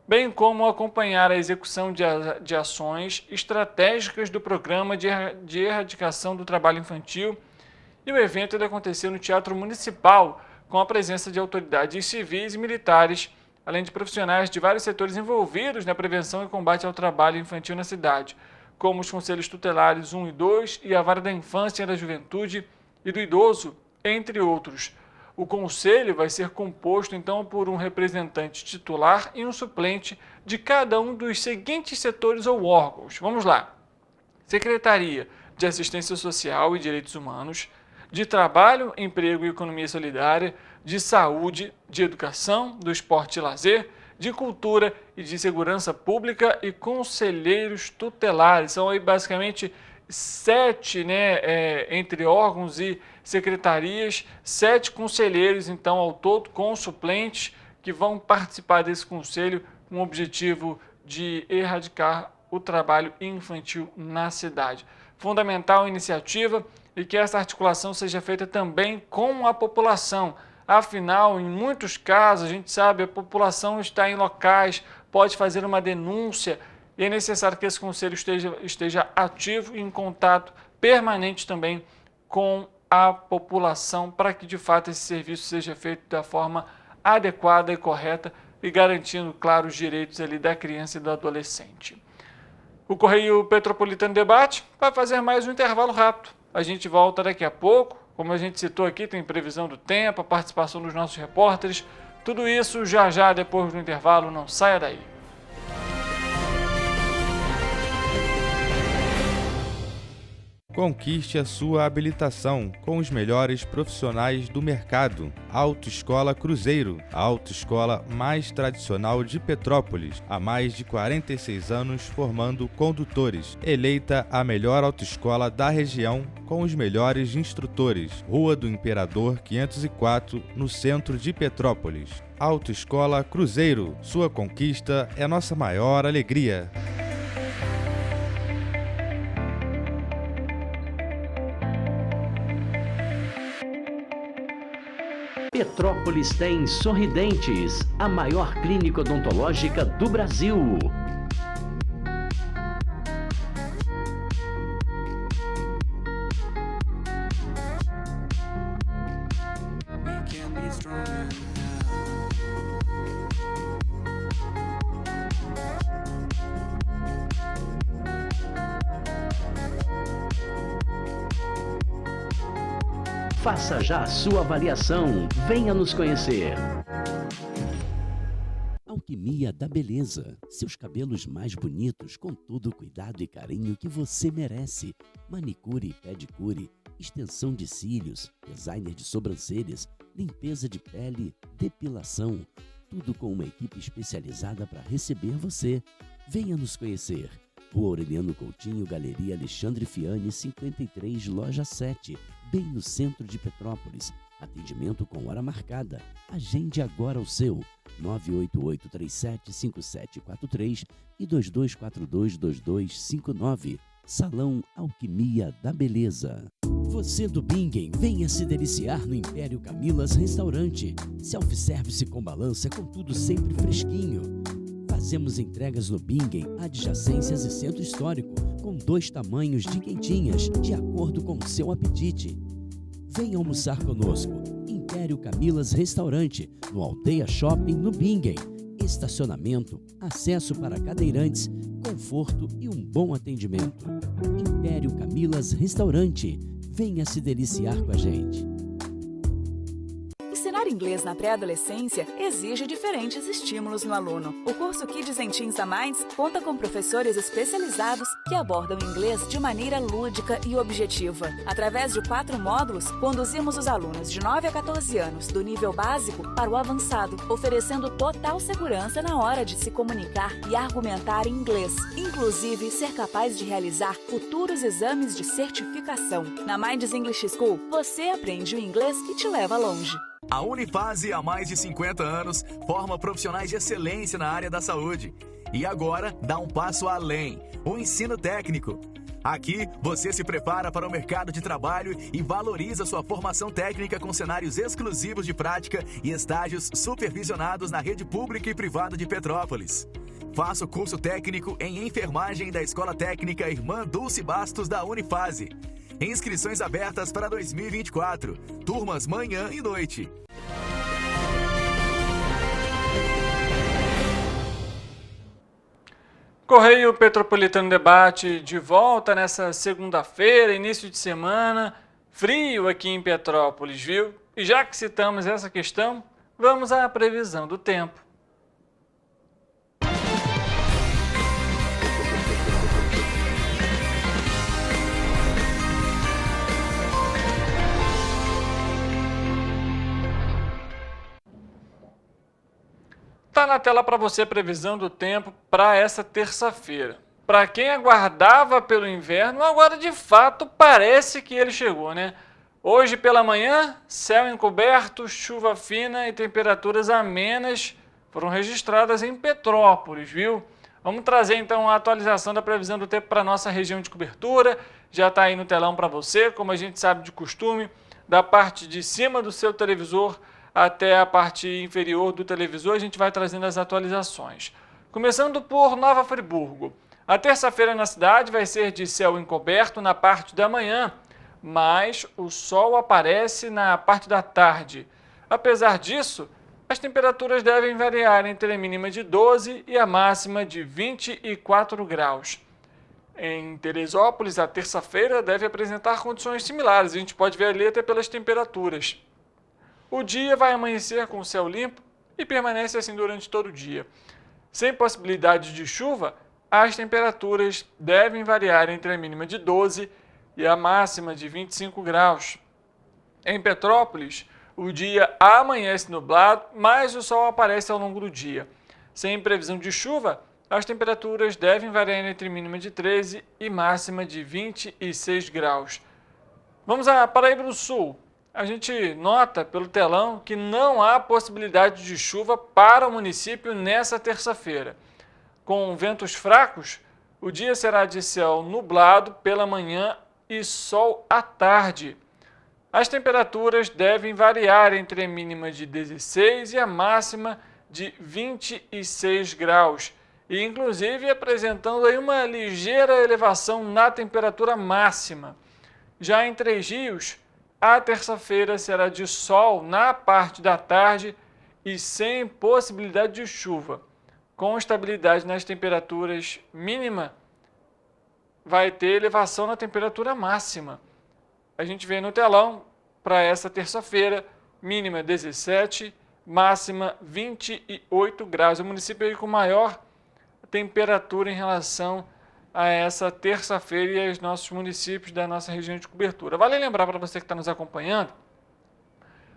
bem como acompanhar a execução de ações estratégicas do Programa de Erradicação do Trabalho Infantil, e o evento ele aconteceu no Teatro Municipal, com a presença de autoridades civis e militares, além de profissionais de vários setores envolvidos na prevenção e combate ao trabalho infantil na cidade, como os Conselhos Tutelares 1 e 2 e a Vara da Infância e da Juventude e do Idoso, entre outros. O conselho vai ser composto, então, por um representante titular e um suplente de cada um dos seguintes setores ou órgãos. Vamos lá. Secretaria de Assistência Social e Direitos Humanos, de Trabalho, Emprego e Economia Solidária, de Saúde, de Educação, do Esporte e Lazer, de Cultura e de Segurança Pública e conselheiros tutelares. São aí basicamente 7, entre órgãos e secretarias, 7 conselheiros, então, ao todo, com suplentes, que vão participar desse conselho com o objetivo de erradicar o trabalho infantil na cidade. Fundamental a iniciativa e que essa articulação seja feita também com a população. Afinal, em muitos casos, a gente sabe, a população está em locais, pode fazer uma denúncia, e é necessário que esse conselho esteja ativo e em contato permanente também com a população, para que de fato esse serviço seja feito da forma adequada e correta e garantindo, claro, os direitos ali da criança e do adolescente. O Correio Petropolitano Debate vai fazer mais um intervalo rápido. A gente volta daqui a pouco. Como a gente citou aqui, tem previsão do tempo, a participação dos nossos repórteres. Tudo isso já depois do intervalo, não saia daí. Conquiste a sua habilitação com os melhores profissionais do mercado. Autoescola Cruzeiro, a autoescola mais tradicional de Petrópolis, há mais de 46 anos formando condutores. Eleita a melhor autoescola da região com os melhores instrutores. Rua do Imperador 504, no centro de Petrópolis. Autoescola Cruzeiro, sua conquista é nossa maior alegria. Petrópolis tem Sorridentes, a maior clínica odontológica do Brasil. Faça já a sua avaliação. Venha nos conhecer. Alquimia da Beleza. Seus cabelos mais bonitos com todo o cuidado e carinho que você merece. Manicure e pedicure, extensão de cílios, designer de sobrancelhas, limpeza de pele, depilação. Tudo com uma equipe especializada para receber você. Venha nos conhecer. Rua Aureliano Coutinho, Galeria Alexandre Fiani, 53, Loja 7, bem no centro de Petrópolis. Atendimento com hora marcada. Agende agora o seu 988375743 e 22422259. Salão Alquimia da Beleza. Você do Bingen, venha se deliciar no Império Camilas Restaurante. Self-service com balança, com tudo sempre fresquinho. Fazemos entregas no Bingen, adjacências e centro histórico, com 2 tamanhos de quentinhas, de acordo com o seu apetite. Venha almoçar conosco. Império Camilas Restaurante, no Aldeia Shopping, no Bingen. Estacionamento, acesso para cadeirantes, conforto e um bom atendimento. Império Camilas Restaurante. Venha se deliciar com a gente. Ensinar inglês na pré-adolescência exige diferentes estímulos no aluno. O curso Kids and Teens a Mais conta com professores especializados que abordam inglês de maneira lúdica e objetiva. Através de 4 módulos, conduzimos os alunos de 9 a 14 anos do nível básico para o avançado, oferecendo total segurança na hora de se comunicar e argumentar em inglês, inclusive ser capaz de realizar futuros exames de certificação. Na Minds English School, você aprende o inglês que te leva longe. A Unifase, há mais de 50 anos, forma profissionais de excelência na área da saúde. E agora dá um passo além, o ensino técnico. Aqui, você se prepara para o mercado de trabalho e valoriza sua formação técnica com cenários exclusivos de prática e estágios supervisionados na rede pública e privada de Petrópolis. Faça o curso técnico em enfermagem da Escola Técnica Irmã Dulce Bastos da Unifase. Inscrições abertas para 2024. Turmas manhã e noite. Correio Petropolitano Debate de volta nessa segunda-feira, início de semana, frio aqui em Petrópolis, viu? E já que citamos essa questão, vamos à previsão do tempo. Está na tela para você a previsão do tempo para essa terça-feira. Para quem aguardava pelo inverno, agora de fato parece que ele chegou, né? Hoje pela manhã, céu encoberto, chuva fina e temperaturas amenas foram registradas em Petrópolis, viu? Vamos trazer então a atualização da previsão do tempo para a nossa região de cobertura. Já está aí no telão para você, como a gente sabe de costume, da parte de cima do seu televisor até a parte inferior do televisor, a gente vai trazendo as atualizações. Começando por Nova Friburgo. A terça-feira na cidade vai ser de céu encoberto na parte da manhã, mas o sol aparece na parte da tarde. Apesar disso, as temperaturas devem variar entre a mínima de 12 e a máxima de 24 graus. Em Teresópolis, a terça-feira deve apresentar condições similares, a gente pode ver ali até pelas temperaturas. O dia vai amanhecer com o céu limpo e permanece assim durante todo o dia. Sem possibilidade de chuva, as temperaturas devem variar entre a mínima de 12 e a máxima de 25 graus. Em Petrópolis, o dia amanhece nublado, mas o sol aparece ao longo do dia. Sem previsão de chuva, as temperaturas devem variar entre mínima de 13 e máxima de 26 graus. Vamos a Paraíba do Sul. A gente nota pelo telão que não há possibilidade de chuva para o município nessa terça-feira. Com ventos fracos, o dia será de céu nublado pela manhã e sol à tarde. As temperaturas devem variar entre a mínima de 16 e a máxima de 26 graus, e inclusive apresentando aí uma ligeira elevação na temperatura máxima. Já em Três Rios, a terça-feira será de sol na parte da tarde e sem possibilidade de chuva. Com estabilidade nas temperaturas mínima, vai ter elevação na temperatura máxima. A gente vê no telão para essa terça-feira, mínima 17, máxima 28 graus. O município aí com maior temperatura em relação a essa terça-feira e aos nossos municípios da nossa região de cobertura. Vale lembrar para você que está nos acompanhando,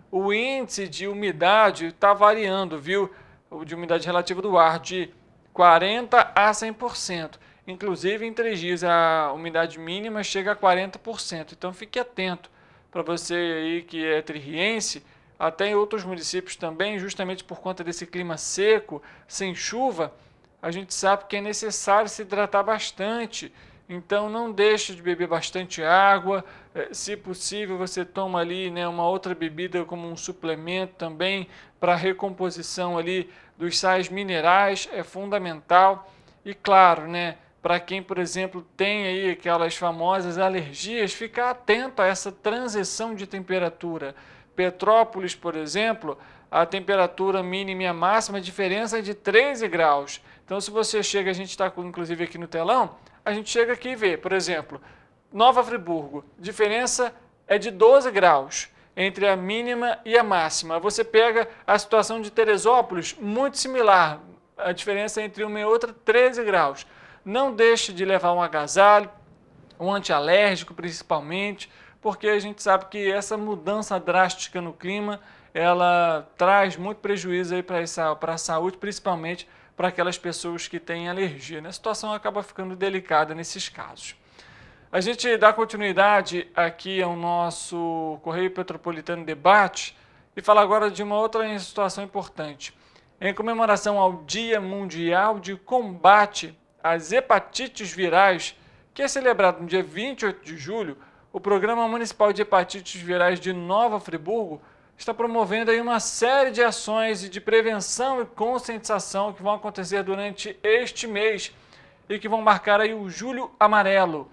o índice de umidade está variando, viu? O de umidade relativa do ar, de 40% a 100%. Inclusive, em Três Rios, a umidade mínima chega a 40%. Então, fique atento para você aí que é tririense, até em outros municípios também, justamente por conta desse clima seco, sem chuva, a gente sabe que é necessário se hidratar bastante. Então, não deixe de beber bastante água. Se possível, você toma ali, né, uma outra bebida como um suplemento também para recomposição ali dos sais minerais, é fundamental. E claro, né, para quem, por exemplo, tem aí aquelas famosas alergias, ficar atento a essa transição de temperatura. Petrópolis, por exemplo, a temperatura mínima e a máxima, a diferença é de 13 graus. Então, se você chega, a gente está inclusive aqui no telão, a gente chega aqui e vê, por exemplo, Nova Friburgo, diferença é de 12 graus. entre a mínima e a máxima. Você pega a situação de Teresópolis, muito similar, a diferença entre uma e outra, 13 graus. Não deixe de levar um agasalho, um antialérgico principalmente, porque a gente sabe que essa mudança drástica no clima, ela traz muito prejuízo aí para a saúde, principalmente para aquelas pessoas que têm alergia, né? A situação acaba ficando delicada nesses casos. A gente dá continuidade aqui ao nosso Correio Petropolitano Debate e fala agora de uma outra situação importante. Em comemoração ao Dia Mundial de Combate às Hepatites Virais, que é celebrado no dia 28 de julho, o Programa Municipal de Hepatites Virais de Nova Friburgo está promovendo aí uma série de ações de prevenção e conscientização que vão acontecer durante este mês e que vão marcar aí o Julho Amarelo.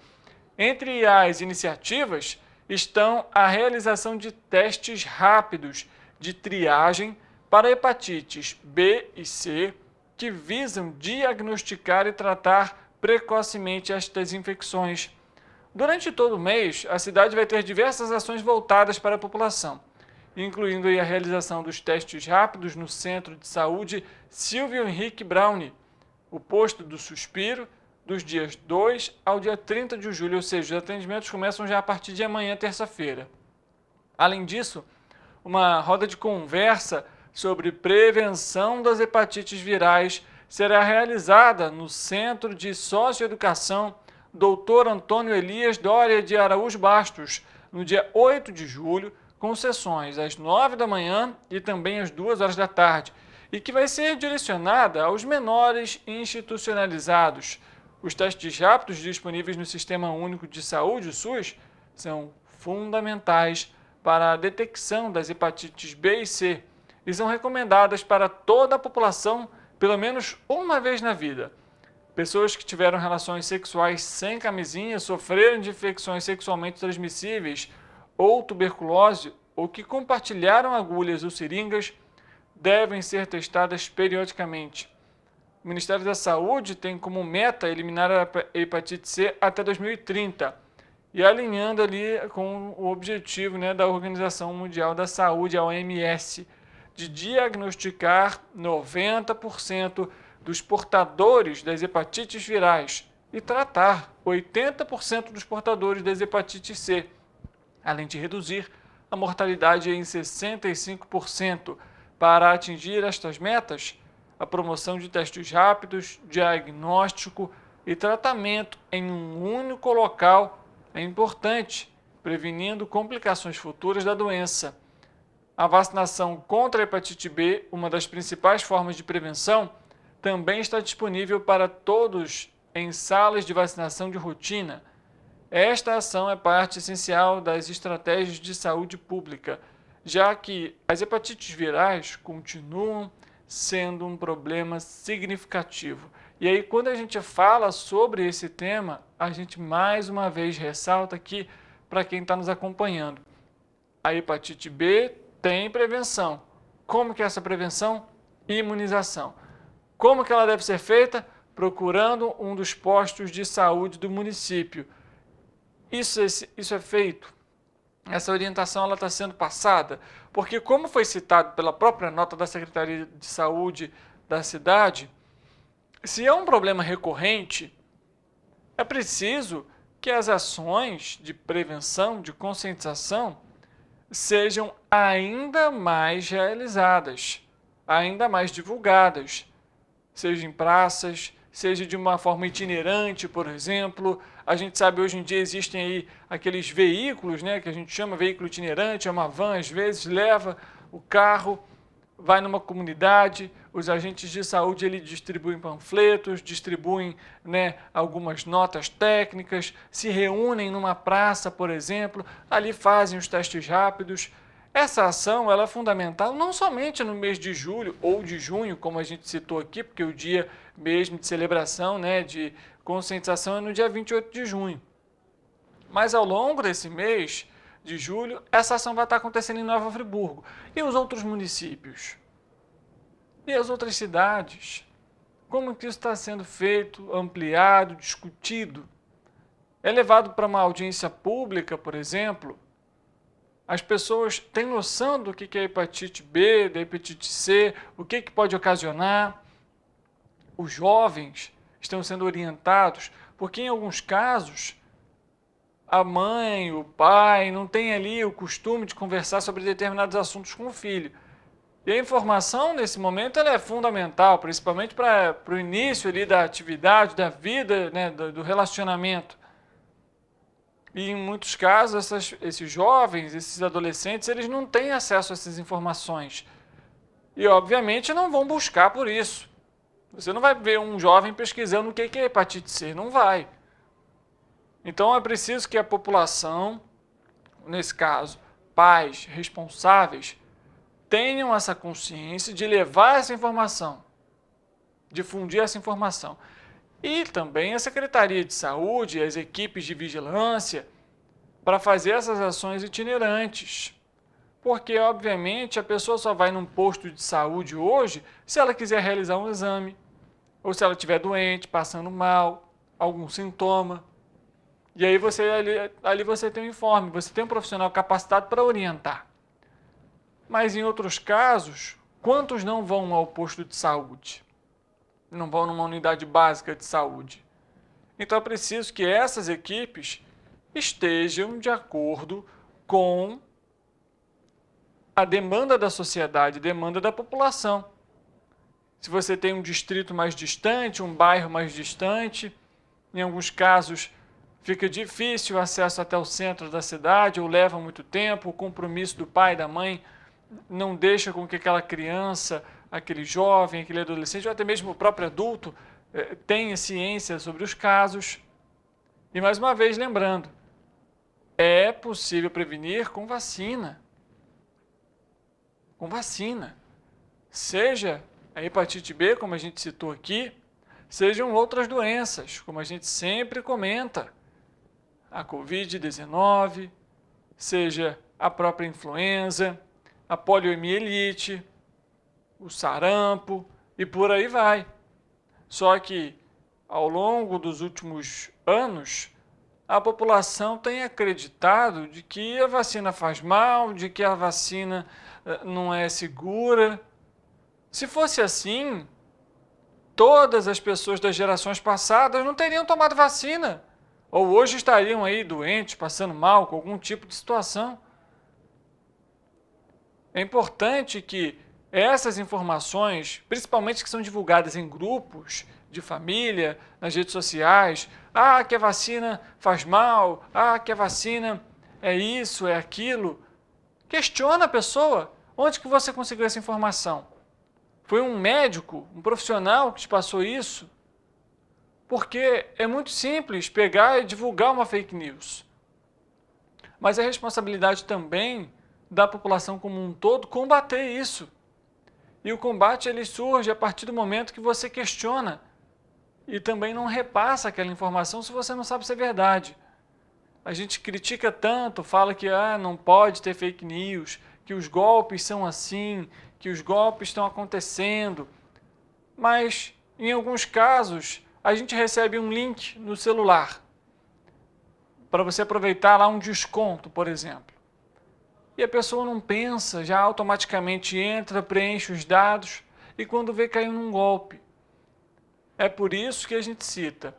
Entre as iniciativas estão a realização de testes rápidos de triagem para hepatites B e C, que visam diagnosticar e tratar precocemente estas infecções. Durante todo o mês, a cidade vai ter diversas ações voltadas para a população, incluindo aí a realização dos testes rápidos no Centro de Saúde Silvio Henrique Browne, o Posto do Suspiro, dos dias 2 ao dia 30 de julho, ou seja, os atendimentos começam já a partir de amanhã, terça-feira. Além disso, uma roda de conversa sobre prevenção das hepatites virais será realizada no Centro de Socioeducação Dr. Antônio Elias Dória de Araújo Bastos, no dia 8 de julho, com sessões às 9 da manhã e também às 2 horas da tarde, e que vai ser direcionada aos menores institucionalizados. Os testes rápidos disponíveis no Sistema Único de Saúde, o SUS, são fundamentais para a detecção das hepatites B e C e são recomendadas para toda a população pelo menos uma vez na vida. Pessoas que tiveram relações sexuais sem camisinha, sofreram de infecções sexualmente transmissíveis ou tuberculose ou que compartilharam agulhas ou seringas devem ser testadas periodicamente. O Ministério da Saúde tem como meta eliminar a hepatite C até 2030 e alinhando ali com o objetivo, né, da Organização Mundial da Saúde, a OMS, de diagnosticar 90% dos portadores das hepatites virais e tratar 80% dos portadores das hepatites C, além de reduzir a mortalidade em 65%. Para atingir estas metas, a promoção de testes rápidos, diagnóstico e tratamento em um único local é importante, prevenindo complicações futuras da doença. A vacinação contra a hepatite B, uma das principais formas de prevenção, também está disponível para todos em salas de vacinação de rotina. Esta ação é parte essencial das estratégias de saúde pública, já que as hepatites virais continuam sendo um problema significativo. E aí, quando a gente fala sobre esse tema, a gente mais uma vez ressalta aqui para quem está nos acompanhando. A hepatite B tem prevenção. Como que é essa prevenção? Imunização. Como que ela deve ser feita? Procurando um dos postos de saúde do município. Isso é feito. Essa orientação está sendo passada, porque como foi citado pela própria nota da Secretaria de Saúde da cidade, se é um problema recorrente, é preciso que as ações de prevenção, de conscientização, sejam ainda mais realizadas, ainda mais divulgadas, seja em praças, seja de uma forma itinerante, por exemplo. A gente sabe hoje em dia existem aí aqueles veículos, né, que a gente chama veículo itinerante, é uma van, às vezes leva o carro, vai numa comunidade, os agentes de saúde ele distribuem panfletos, distribuem, né, algumas notas técnicas, se reúnem numa praça, por exemplo, ali fazem os testes rápidos. Essa ação ela é fundamental não somente no mês de julho ou de junho, como a gente citou aqui, porque o dia mesmo de celebração, né, de conscientização é no dia 28 de junho. Mas ao longo desse mês de julho, essa ação vai estar acontecendo em Nova Friburgo. E os outros municípios? E as outras cidades? Como que isso está sendo feito, ampliado, discutido? É levado para uma audiência pública, por exemplo? As pessoas têm noção do que é hepatite B, da hepatite C, o que pode ocasionar. Os jovens estão sendo orientados, porque em alguns casos a mãe, o pai não tem ali o costume de conversar sobre determinados assuntos com o filho. E a informação, nesse momento, ela é fundamental, principalmente para o início ali da atividade, da vida, né, do relacionamento. E em muitos casos, esses jovens, esses adolescentes, eles não têm acesso a essas informações. E, obviamente, não vão buscar por isso. Você não vai ver um jovem pesquisando o que é hepatite C, não vai. Então, é preciso que a população, nesse caso, pais responsáveis, tenham essa consciência de levar essa informação, difundir essa informação. E também a Secretaria de Saúde, as equipes de vigilância, para fazer essas ações itinerantes. Porque, obviamente, a pessoa só vai num posto de saúde hoje se ela quiser realizar um exame, ou se ela estiver doente, passando mal, algum sintoma. E aí ali você tem um informe, você tem um profissional capacitado para orientar. Mas em outros casos, quantos não vão ao posto de saúde? Não vão numa unidade básica de saúde? Então é preciso que essas equipes estejam de acordo com a demanda da sociedade, a demanda da população. Se você tem um distrito mais distante, um bairro mais distante, em alguns casos fica difícil o acesso até o centro da cidade, ou leva muito tempo, o compromisso do pai e da mãe não deixa com que aquela criança, aquele jovem, aquele adolescente, ou até mesmo o próprio adulto, tenha ciência sobre os casos. E mais uma vez lembrando, é possível prevenir com vacina. Com vacina. Seja a hepatite B, como a gente citou aqui, sejam outras doenças, como a gente sempre comenta, a Covid-19, seja a própria influenza, a poliomielite, o sarampo e por aí vai. Só que, ao longo dos últimos anos, a população tem acreditado de que a vacina faz mal, de que a vacina não é segura. Se fosse assim, todas as pessoas das gerações passadas não teriam tomado vacina, ou hoje estariam aí doentes, passando mal com algum tipo de situação. É importante que essas informações, principalmente que são divulgadas em grupos de família, nas redes sociais, que a vacina faz mal, que a vacina é isso, é aquilo, questiona a pessoa. Onde que você conseguiu essa informação? Foi um médico, um profissional que te passou isso? Porque é muito simples pegar e divulgar uma fake news. Mas é responsabilidade também da população como um todo combater isso. E o combate ele surge a partir do momento que você questiona e também não repassa aquela informação se você não sabe se é verdade. A gente critica tanto, fala que não pode ter fake news, que os golpes são assim, que os golpes estão acontecendo. Mas, em alguns casos, a gente recebe um link no celular para você aproveitar lá um desconto, por exemplo. E a pessoa não pensa, já automaticamente entra, preenche os dados e quando vê caiu num golpe. É por isso que a gente cita,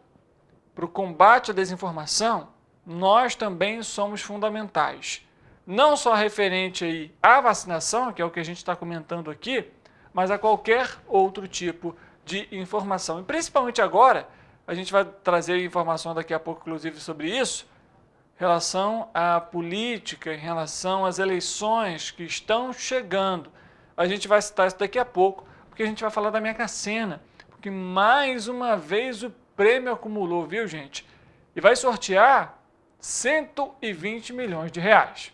para o combate à desinformação, nós também somos fundamentais. Não só referente aí à vacinação, que é o que a gente está comentando aqui, mas a qualquer outro tipo de informação. E principalmente agora, a gente vai trazer informação daqui a pouco, inclusive, sobre isso, em relação à política, em relação às eleições que estão chegando. A gente vai citar isso daqui a pouco, porque a gente vai falar da Mega Sena, porque mais uma vez o prêmio acumulou, viu, gente? E vai sortear 120 milhões de reais.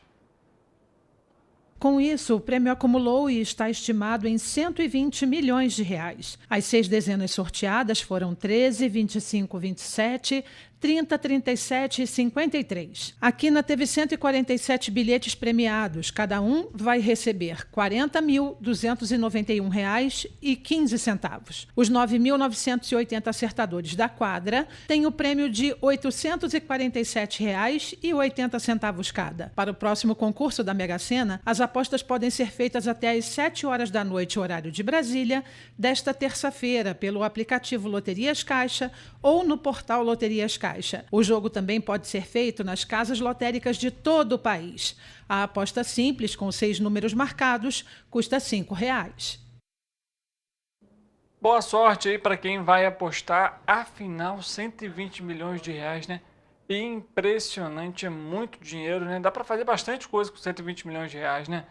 Com isso, o prêmio acumulou e está estimado em 120 milhões de reais. As 6 dezenas sorteadas foram 13, 25, 27, 30, 37 e 53. A Quina teve 147 bilhetes premiados. Cada um vai receber R$ 40.291,15. Os 9.980 acertadores da quadra têm o prêmio de R$ 847,80 cada. Para o próximo concurso da Mega Sena, as apostas podem ser feitas até às 7 horas da noite, horário de Brasília, desta terça-feira, pelo aplicativo Loterias Caixa ou no portal Loterias Caixa. O jogo também pode ser feito nas casas lotéricas de todo o país. A aposta simples, com 6 números marcados, custa R$ 5,00. Boa sorte aí para quem vai apostar. Afinal, 120 milhões de reais, né? Impressionante, é muito dinheiro, né? Dá para fazer bastante coisa com 120 milhões de reais, né?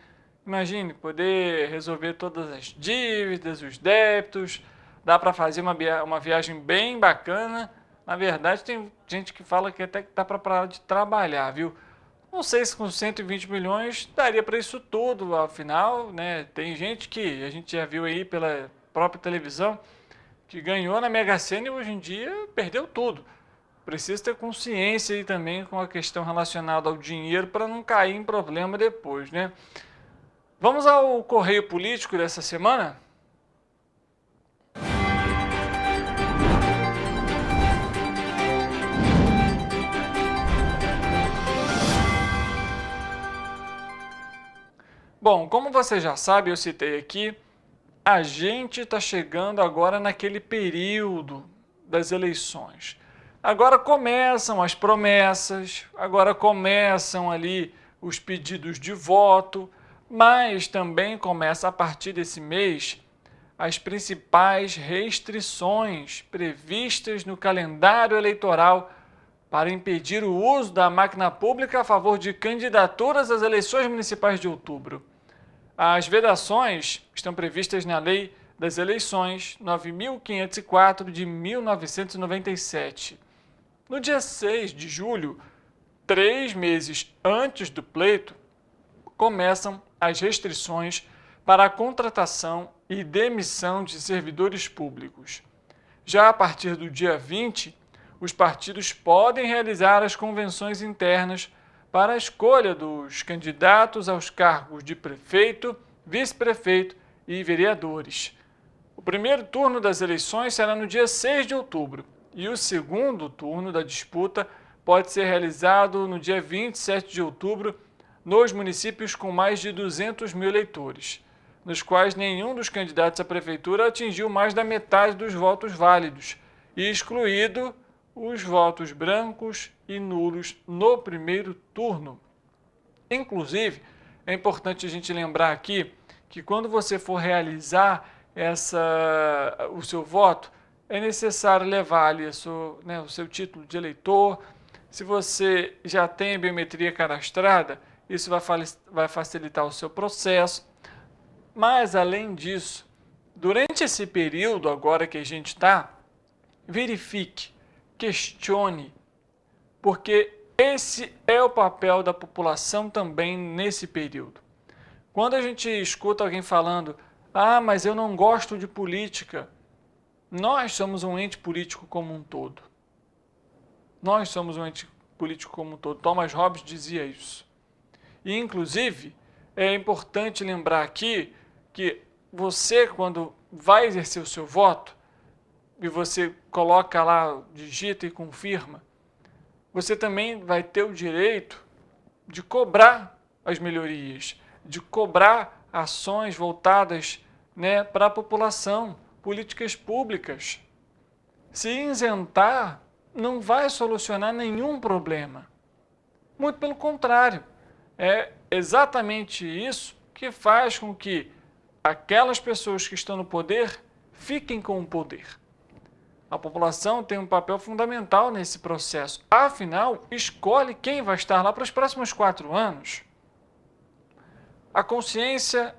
Imagine, poder resolver todas as dívidas, os débitos. Dá para fazer uma viagem bem bacana. Na verdade, tem gente que fala que até que dá para parar de trabalhar, viu? Não sei se com 120 milhões daria para isso tudo, afinal, né? Tem gente que a gente já viu aí pela própria televisão que ganhou na Mega Sena e hoje em dia perdeu tudo. Precisa ter consciência aí também com a questão relacionada ao dinheiro para não cair em problema depois, né? Vamos ao Correio Político dessa semana? Bom, como você já sabe, eu citei aqui, a gente está chegando agora naquele período das eleições. Agora começam as promessas, agora começam ali os pedidos de voto, mas também começa a partir desse mês as principais restrições previstas no calendário eleitoral para impedir o uso da máquina pública a favor de candidaturas às eleições municipais de outubro. As vedações estão previstas na Lei das Eleições 9.504 de 1997. No dia 6 de julho, 3 meses antes do pleito, começam as restrições para a contratação e demissão de servidores públicos. Já a partir do dia 20, os partidos podem realizar as convenções internas para a escolha dos candidatos aos cargos de prefeito, vice-prefeito e vereadores. O primeiro turno das eleições será no dia 6 de outubro e o segundo turno da disputa pode ser realizado no dia 27 de outubro nos municípios com mais de 200 mil eleitores, nos quais nenhum dos candidatos à prefeitura atingiu mais da metade dos votos válidos, e excluído os votos brancos e nulos no primeiro turno. Inclusive, é importante a gente lembrar aqui que quando você for realizar o seu voto, é necessário levar ali o seu título de eleitor. Se você já tem a biometria cadastrada, isso vai facilitar o seu processo. Mas, além disso, durante esse período agora que a gente está, verifique, questione, porque esse é o papel da população também nesse período. Quando a gente escuta alguém falando, mas eu não gosto de política, nós somos um ente político como um todo. Nós somos um ente político como um todo. Thomas Hobbes dizia isso. E, inclusive, é importante lembrar aqui que você, quando vai exercer o seu voto, e você coloca lá, digita e confirma, você também vai ter o direito de cobrar as melhorias, de cobrar ações voltadas, para a população, políticas públicas. Se isentar, não vai solucionar nenhum problema. Muito pelo contrário, é exatamente isso que faz com que aquelas pessoas que estão no poder fiquem com o poder. A população tem um papel fundamental nesse processo. Afinal, escolhe quem vai estar lá para os próximos 4 anos. A consciência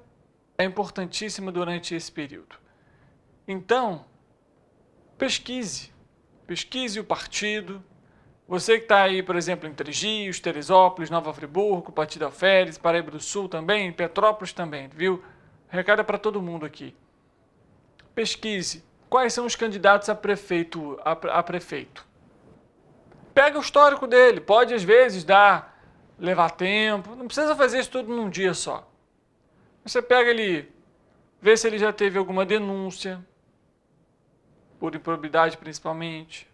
é importantíssima durante esse período. Então, pesquise o partido. Você que está aí, por exemplo, em Três Rios, Teresópolis, Nova Friburgo, Partido Alferes, Paraíba do Sul também, Petrópolis também, viu? O recado é para todo mundo aqui. Pesquise quais são os candidatos a prefeito. pega o histórico dele. Pode, às vezes, levar tempo. Não precisa fazer isso tudo num dia só. Você pega ali, vê se ele já teve alguma denúncia, por improbidade principalmente,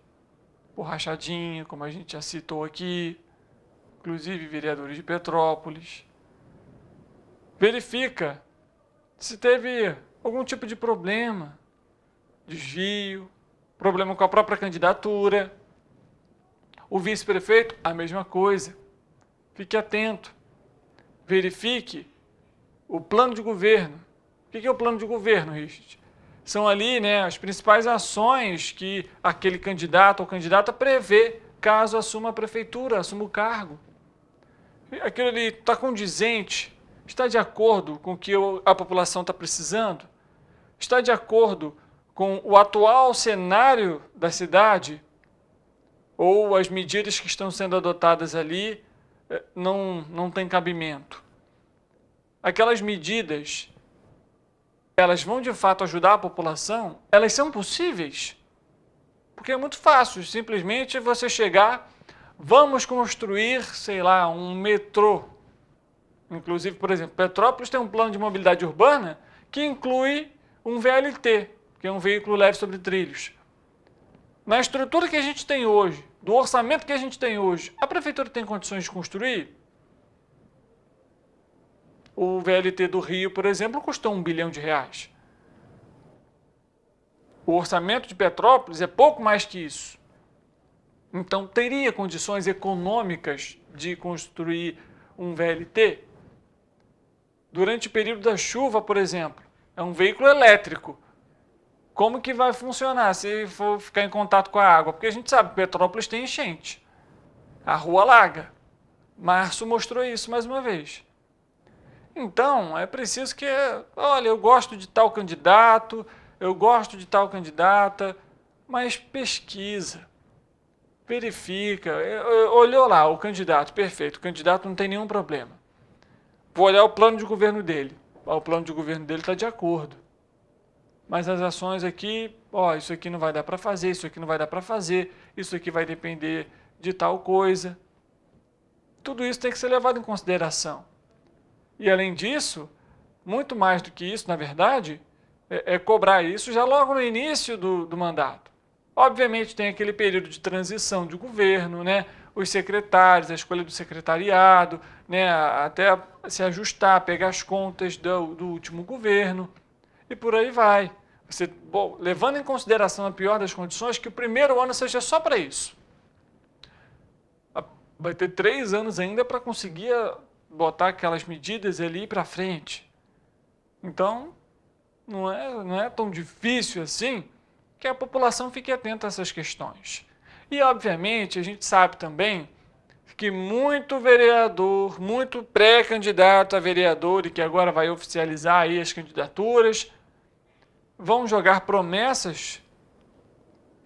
por rachadinha, como a gente já citou aqui, inclusive vereadores de Petrópolis. Verifica se teve algum tipo de problema, desvio, problema com a própria candidatura. O vice-prefeito, a mesma coisa. Fique atento. Verifique o plano de governo. O que é o plano de governo, Richard? São ali, né, as principais ações que aquele candidato ou candidata prevê caso assuma a prefeitura, assuma o cargo. Aquilo ali está condizente, está de acordo com o que a população está precisando? Está de acordo com o atual cenário da cidade? Ou as medidas que estão sendo adotadas ali não têm cabimento? Aquelas medidas, elas vão de fato ajudar a população? Elas são possíveis? Porque é muito fácil, simplesmente você chegar, vamos construir, sei lá, um metrô. Inclusive, por exemplo, Petrópolis tem um plano de mobilidade urbana que inclui um VLT, que é um veículo leve sobre trilhos. Na estrutura que a gente tem hoje, do orçamento que a gente tem hoje, a prefeitura tem condições de construir? O VLT do Rio, por exemplo, custou R$1 bilhão. O orçamento de Petrópolis é pouco mais que isso. Então, teria condições econômicas de construir um VLT? Durante o período da chuva, por exemplo, é um veículo elétrico. Como que vai funcionar se for ficar em contato com a água? Porque a gente sabe que Petrópolis tem enchente. A rua alaga. Março mostrou isso mais uma vez. Então, é preciso que, olha, eu gosto de tal candidato, eu gosto de tal candidata, mas pesquisa, verifica. Olhou lá o candidato, perfeito, o candidato não tem nenhum problema. Vou olhar o plano de governo dele. O plano de governo dele está de acordo. Mas as ações aqui, isso aqui não vai dar para fazer, isso aqui não vai dar para fazer, isso aqui vai depender de tal coisa. Tudo isso tem que ser levado em consideração. E, além disso, muito mais do que isso, na verdade, é cobrar isso já logo no início do mandato. Obviamente, tem aquele período de transição de governo, né? Os secretários, a escolha do secretariado, né? Até se ajustar, pegar as contas do último governo, e por aí vai. Você, levando em consideração a pior das condições, que o primeiro ano seja só para isso. Vai ter 3 anos ainda para conseguir botar aquelas medidas ali para frente. Então, não é tão difícil assim que a população fique atenta a essas questões. E, obviamente, a gente sabe também que muito vereador, muito pré-candidato a vereador e que agora vai oficializar aí as candidaturas, vão jogar promessas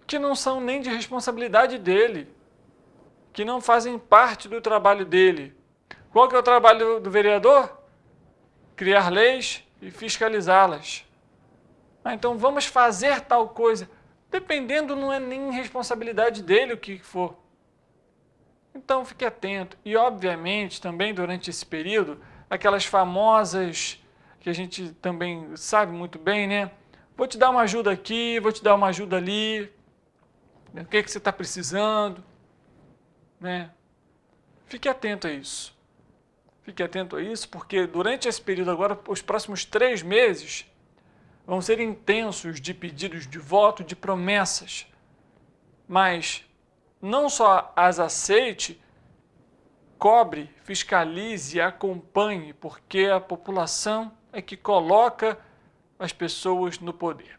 que não são nem de responsabilidade dele, que não fazem parte do trabalho dele. Qual que é o trabalho do vereador? Criar leis e fiscalizá-las. Então vamos fazer tal coisa. Dependendo, não é nem responsabilidade dele o que for. Então fique atento. E, obviamente, também durante esse período, aquelas famosas, que a gente também sabe muito bem, né? Vou te dar uma ajuda aqui, vou te dar uma ajuda ali. O que você está precisando? Né? Fique atento a isso. Fique atento a isso, porque durante esse período agora, os próximos 3 meses, vão ser intensos de pedidos de voto, de promessas. Mas não só as aceite, cobre, fiscalize, acompanhe, porque a população é que coloca as pessoas no poder.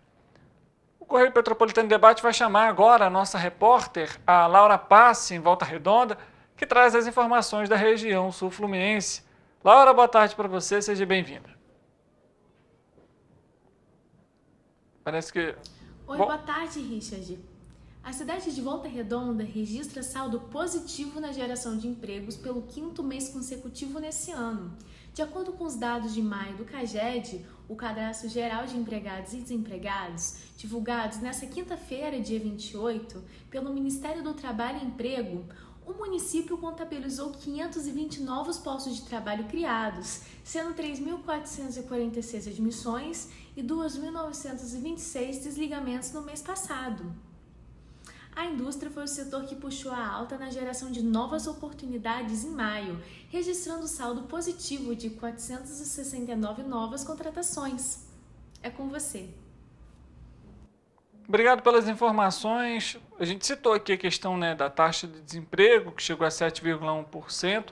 O Correio Petropolitano Debate vai chamar agora a nossa repórter, a Laura Passi, em Volta Redonda, que traz as informações da região sul-fluminense. Laura, boa tarde para você, seja bem-vinda. Parece que... Oi, boa tarde, Richard. A cidade de Volta Redonda registra saldo positivo na geração de empregos pelo 5º mês consecutivo nesse ano. De acordo com os dados de maio do CAGED, o Cadastro Geral de Empregados e Desempregados, divulgados nesta quinta-feira, dia 28, pelo Ministério do Trabalho e Emprego, o município contabilizou 520 novos postos de trabalho criados, sendo 3.446 admissões e 2.926 desligamentos no mês passado. A indústria foi o setor que puxou a alta na geração de novas oportunidades em maio, registrando saldo positivo de 469 novas contratações. É com você. Obrigado pelas informações. A gente citou aqui a questão, né, da taxa de desemprego, que chegou a 7,1%,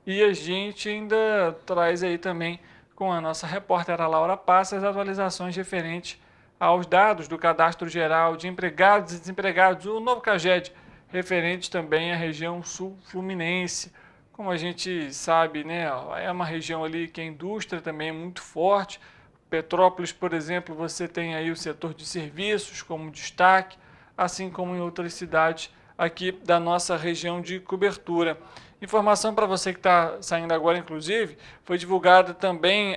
e a gente ainda traz aí também, com a nossa repórter Laura Passa, as atualizações referentes aos dados do Cadastro Geral de Empregados e Desempregados, o novo CAGED, referente também à região sul fluminense. Como a gente sabe, né, é uma região ali que a indústria também é muito forte. Petrópolis, por exemplo, você tem aí o setor de serviços como destaque, assim como em outras cidades aqui da nossa região de cobertura. Informação para você que está saindo agora, inclusive, foi divulgada também,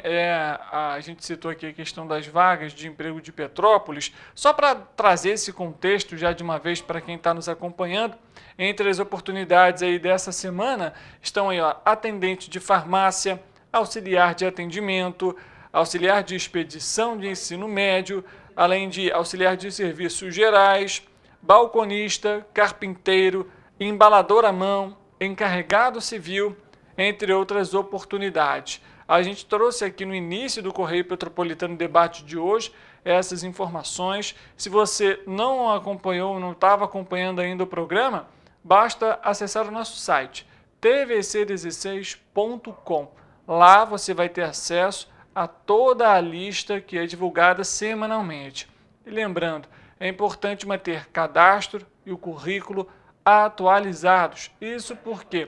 a gente citou aqui a questão das vagas de emprego de Petrópolis, só para trazer esse contexto já de uma vez para quem está nos acompanhando. Entre as oportunidades aí dessa semana estão aí, ó, atendente de farmácia, auxiliar de atendimento, auxiliar de expedição de ensino médio, além de auxiliar de serviços gerais, balconista, carpinteiro, embalador à mão, encarregado civil, entre outras oportunidades. A gente trouxe aqui no início do Correio Petropolitano Debate de hoje essas informações. Se você não acompanhou, não estava acompanhando ainda o programa, basta acessar o nosso site tvc16.com. Lá você vai ter acesso a toda a lista que é divulgada semanalmente. E lembrando, é importante manter cadastro e o currículo atualizados. Isso porque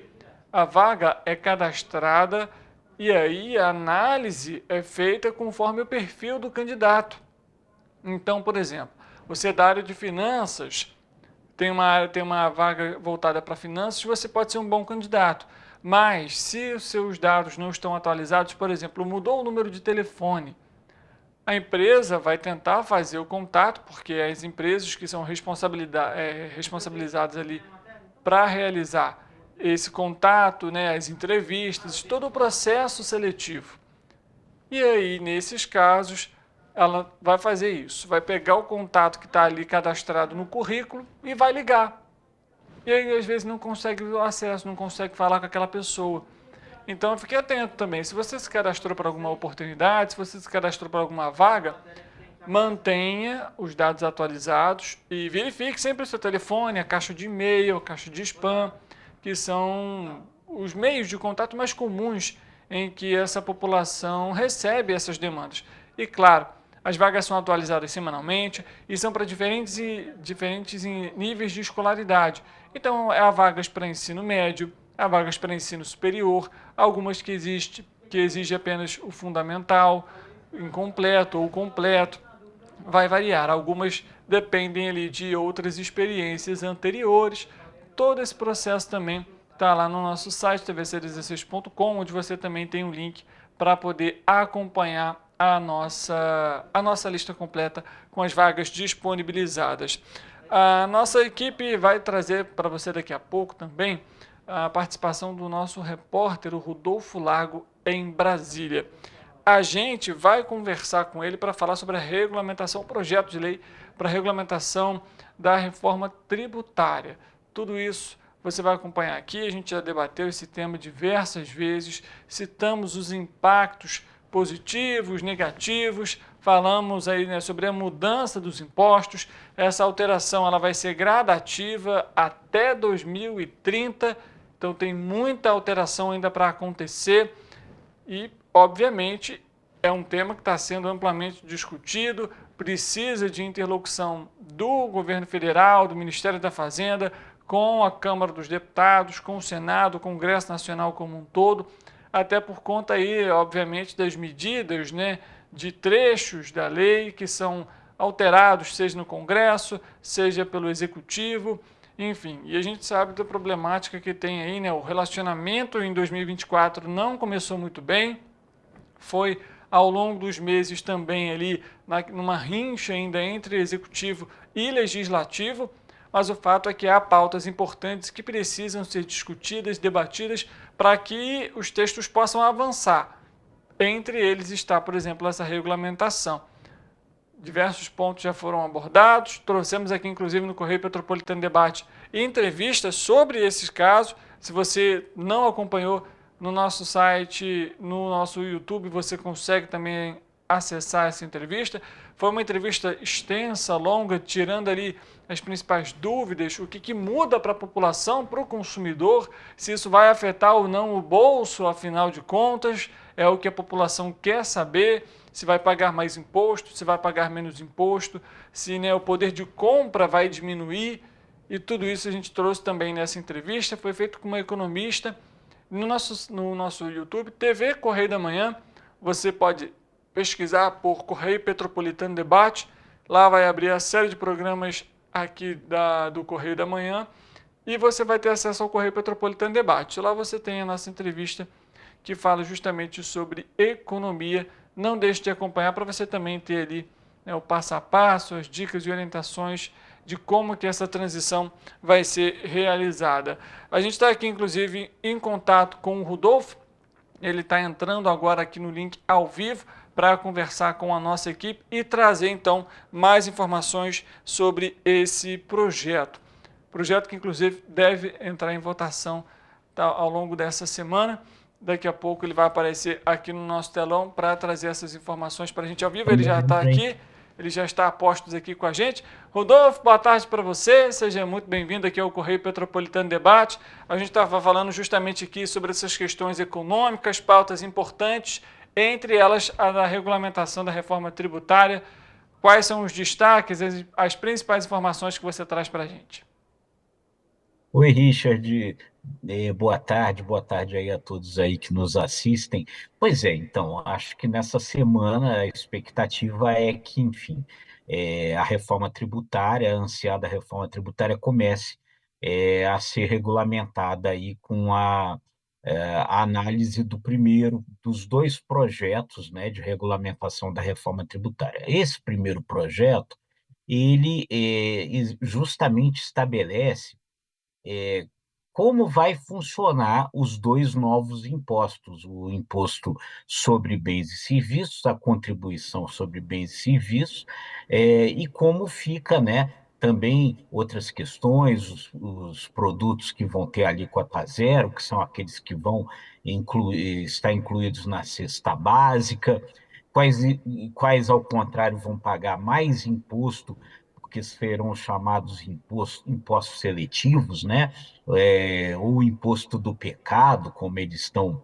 a vaga é cadastrada e aí a análise é feita conforme o perfil do candidato. Então, por exemplo, você é da área de finanças, tem uma vaga voltada para finanças, você pode ser um bom candidato. Mas se os seus dados não estão atualizados, por exemplo, mudou o número de telefone, a empresa vai tentar fazer o contato, porque as empresas que são responsabilizadas ali para realizar esse contato, né, as entrevistas, todo o processo seletivo. E aí, nesses casos, ela vai fazer isso, vai pegar o contato que está ali cadastrado no currículo e vai ligar. E aí, às vezes, não consegue o acesso, não consegue falar com aquela pessoa. Então, fique atento também. Se você se cadastrou para alguma oportunidade, se você se cadastrou para alguma vaga, mantenha os dados atualizados e verifique sempre o seu telefone, a caixa de e-mail, a caixa de spam, que são os meios de contato mais comuns em que essa população recebe essas demandas. E, claro, as vagas são atualizadas semanalmente e são para diferentes níveis de escolaridade. Então, há vagas para ensino médio, há vagas para ensino superior, algumas que exigem apenas o fundamental, incompleto ou completo. Vai variar, algumas dependem ali de outras experiências anteriores. Todo esse processo também está lá no nosso site, tvc16.com, onde você também tem um link para poder acompanhar a nossa lista completa com as vagas disponibilizadas. A nossa equipe vai trazer para você daqui a pouco também a participação do nosso repórter, o Rodolfo Lago, em Brasília. A gente vai conversar com ele para falar sobre a regulamentação, o projeto de lei para a regulamentação da reforma tributária. Tudo isso você vai acompanhar aqui. A gente já debateu esse tema diversas vezes, citamos os impactos positivos, negativos, falamos aí, né, sobre a mudança dos impostos. Essa alteração ela vai ser gradativa até 2030, então tem muita alteração ainda para acontecer e, obviamente, é um tema que está sendo amplamente discutido, precisa de interlocução do governo federal, do Ministério da Fazenda, com a Câmara dos Deputados, com o Senado, o Congresso Nacional como um todo, até por conta aí, obviamente, das medidas, né, de trechos da lei que são alterados, seja no Congresso, seja pelo Executivo, enfim. E a gente sabe da problemática que tem aí, né? O relacionamento em 2024 não começou muito bem, foi ao longo dos meses também ali numa rincha ainda entre Executivo e Legislativo, mas o fato é que há pautas importantes que precisam ser discutidas, debatidas, para que os textos possam avançar. Entre eles está, por exemplo, essa regulamentação. Diversos pontos já foram abordados, trouxemos aqui, inclusive, no Correio Petropolitano Debate, entrevistas sobre esses casos. Se você não acompanhou no nosso site, no nosso YouTube, você consegue também acessar essa entrevista. Foi uma entrevista extensa, longa, tirando ali as principais dúvidas, o que muda para a população, para o consumidor, se isso vai afetar ou não o bolso, afinal de contas, é o que a população quer saber, se vai pagar mais imposto, se vai pagar menos imposto, se, né, o poder de compra vai diminuir, e tudo isso a gente trouxe também nessa entrevista, foi feito com uma economista. No nosso YouTube, TV Correio da Manhã, você pode pesquisar por Correio Petropolitano Debate, lá vai abrir a série de programas aqui do Correio da Manhã, e você vai ter acesso ao Correio Petropolitano Debate. Lá você tem a nossa entrevista que fala justamente sobre economia. Não deixe de acompanhar para você também ter ali, né, o passo a passo, as dicas e orientações de como que essa transição vai ser realizada. A gente está aqui, inclusive, em contato com o Rodolfo. Ele está entrando agora aqui no link ao vivo para conversar com a nossa equipe e trazer, então, mais informações sobre esse projeto. Projeto que, inclusive, deve entrar em votação ao longo dessa semana. Daqui a pouco ele vai aparecer aqui no nosso telão para trazer essas informações para a gente ao vivo. Ele já está aqui, ele já está a postos aqui com a gente. Rodolfo, boa tarde para você, seja muito bem-vindo aqui ao Correio Petropolitano Debate. A gente estava falando justamente aqui sobre essas questões econômicas, pautas importantes, entre elas a da regulamentação da reforma tributária. Quais são os destaques, as principais informações que você traz para a gente? Oi, Richard. Boa tarde aí a todos aí que nos assistem. Pois é, então, acho que nessa semana a expectativa é que, enfim, a reforma tributária, a ansiada reforma tributária comece a ser regulamentada aí com a análise dos dois projetos, né, de regulamentação da reforma tributária. Esse primeiro projeto, ele justamente estabelece como vai funcionar os dois novos impostos, o imposto sobre bens e serviços, a contribuição sobre bens e serviços, e como fica, né, também outras questões, os produtos que vão ter alíquota zero, que são aqueles que vão estar incluídos na cesta básica, quais, ao contrário, vão pagar mais imposto, que serão chamados impostos seletivos, né? Ou imposto do pecado, como eles estão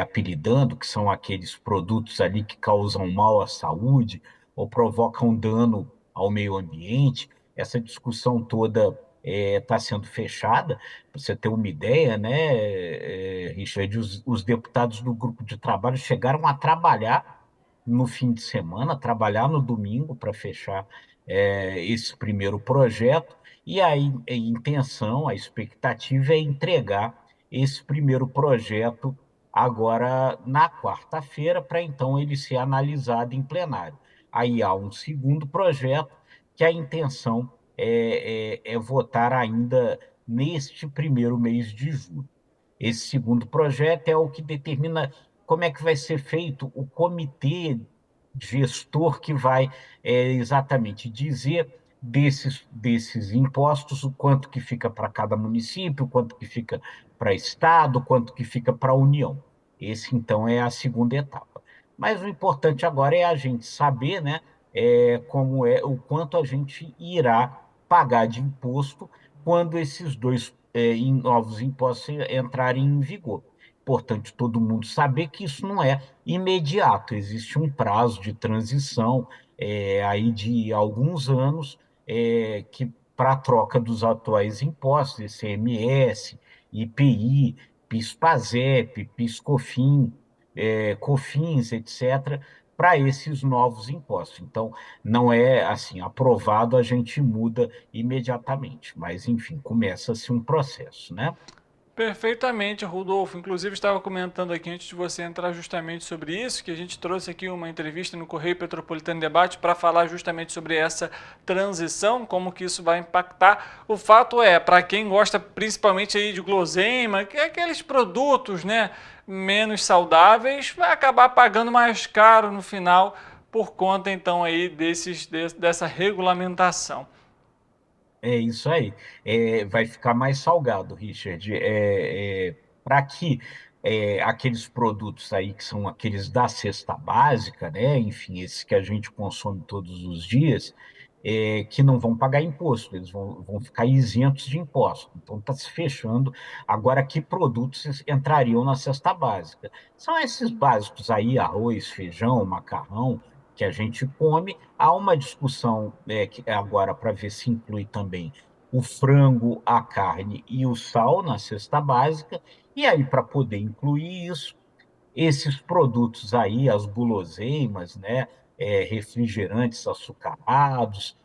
apelidando, que são aqueles produtos ali que causam mal à saúde ou provocam dano ao meio ambiente. Essa discussão toda está sendo fechada. Para você ter uma ideia, né, Richard, os deputados do grupo de trabalho chegaram a trabalhar no fim de semana, trabalhar no domingo para fechar esse primeiro projeto, e a intenção, a expectativa é entregar esse primeiro projeto agora na quarta-feira, para então ele ser analisado em plenário. Aí há um segundo projeto que a intenção é votar ainda neste primeiro mês de julho. Esse segundo projeto é o que determina como é que vai ser feito o comitê gestor que vai exatamente dizer desses impostos, o quanto que fica para cada município, o quanto que fica para estado, o quanto que fica para a União. Esse, então, é a segunda etapa. Mas o importante agora é a gente saber, né, o quanto a gente irá pagar de imposto quando esses dois novos impostos entrarem em vigor. Importante todo mundo saber que isso não é imediato, existe um prazo de transição aí de alguns anos que para a troca dos atuais impostos, ICMS, IPI, PIS/PASEP, PIS/COFINS, COFINS, etc., para esses novos impostos. Então, não é assim, aprovado, a gente muda imediatamente, mas, enfim, começa-se um processo, né? Perfeitamente, Rodolfo. Inclusive, estava comentando aqui antes de você entrar justamente sobre isso, que a gente trouxe aqui uma entrevista no Correio Petropolitano Debate para falar justamente sobre essa transição, como que isso vai impactar. O fato é, para quem gosta principalmente aí de guloseima, que é aqueles produtos, né, menos saudáveis, vai acabar pagando mais caro no final por conta então aí dessa regulamentação. É isso aí. Vai ficar mais salgado, Richard. Para que aqueles produtos aí que são aqueles da cesta básica, né? Enfim, esses que a gente consome todos os dias, que não vão pagar imposto, eles vão ficar isentos de imposto. Então está se fechando. Agora, que produtos entrariam na cesta básica? São esses básicos aí, arroz, feijão, macarrão, que a gente come. Há uma discussão agora para ver se inclui também o frango, a carne e o sal na cesta básica, e aí para poder incluir isso, esses produtos aí, as guloseimas, né, refrigerantes açucarados,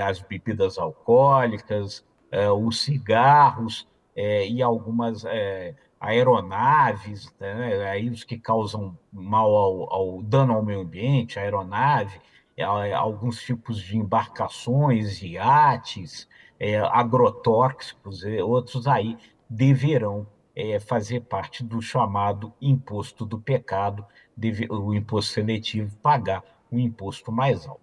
as bebidas alcoólicas, os cigarros e algumas aeronaves, né, aí os que causam mal ao dano ao meio ambiente, a aeronave, alguns tipos de embarcações, iates, agrotóxicos, outros aí deverão fazer parte do chamado imposto do pecado, o imposto seletivo, pagar um imposto mais alto.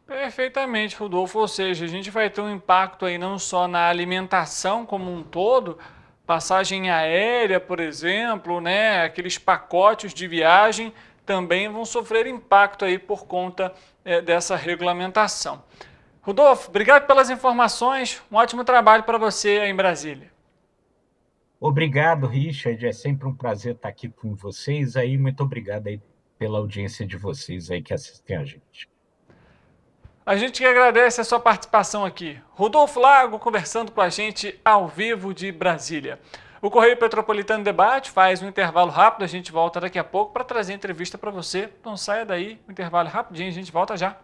Perfeitamente, Rodolfo. Ou seja, a gente vai ter um impacto aí não só na alimentação como um todo, passagem aérea, por exemplo, né? Aqueles pacotes de viagem também vão sofrer impacto aí por conta dessa regulamentação. Rodolfo, obrigado pelas informações. Um ótimo trabalho para você aí em Brasília. Obrigado, Richard. É sempre um prazer estar aqui com vocês aí. Muito obrigado aí pela audiência de vocês aí que assistem a gente. A gente que agradece a sua participação aqui. Rodolfo Lago conversando com a gente ao vivo de Brasília. O Correio Petropolitano Debate faz um intervalo rápido, a gente volta daqui a pouco para trazer entrevista para você. Não saia daí, um intervalo rapidinho, a gente volta já.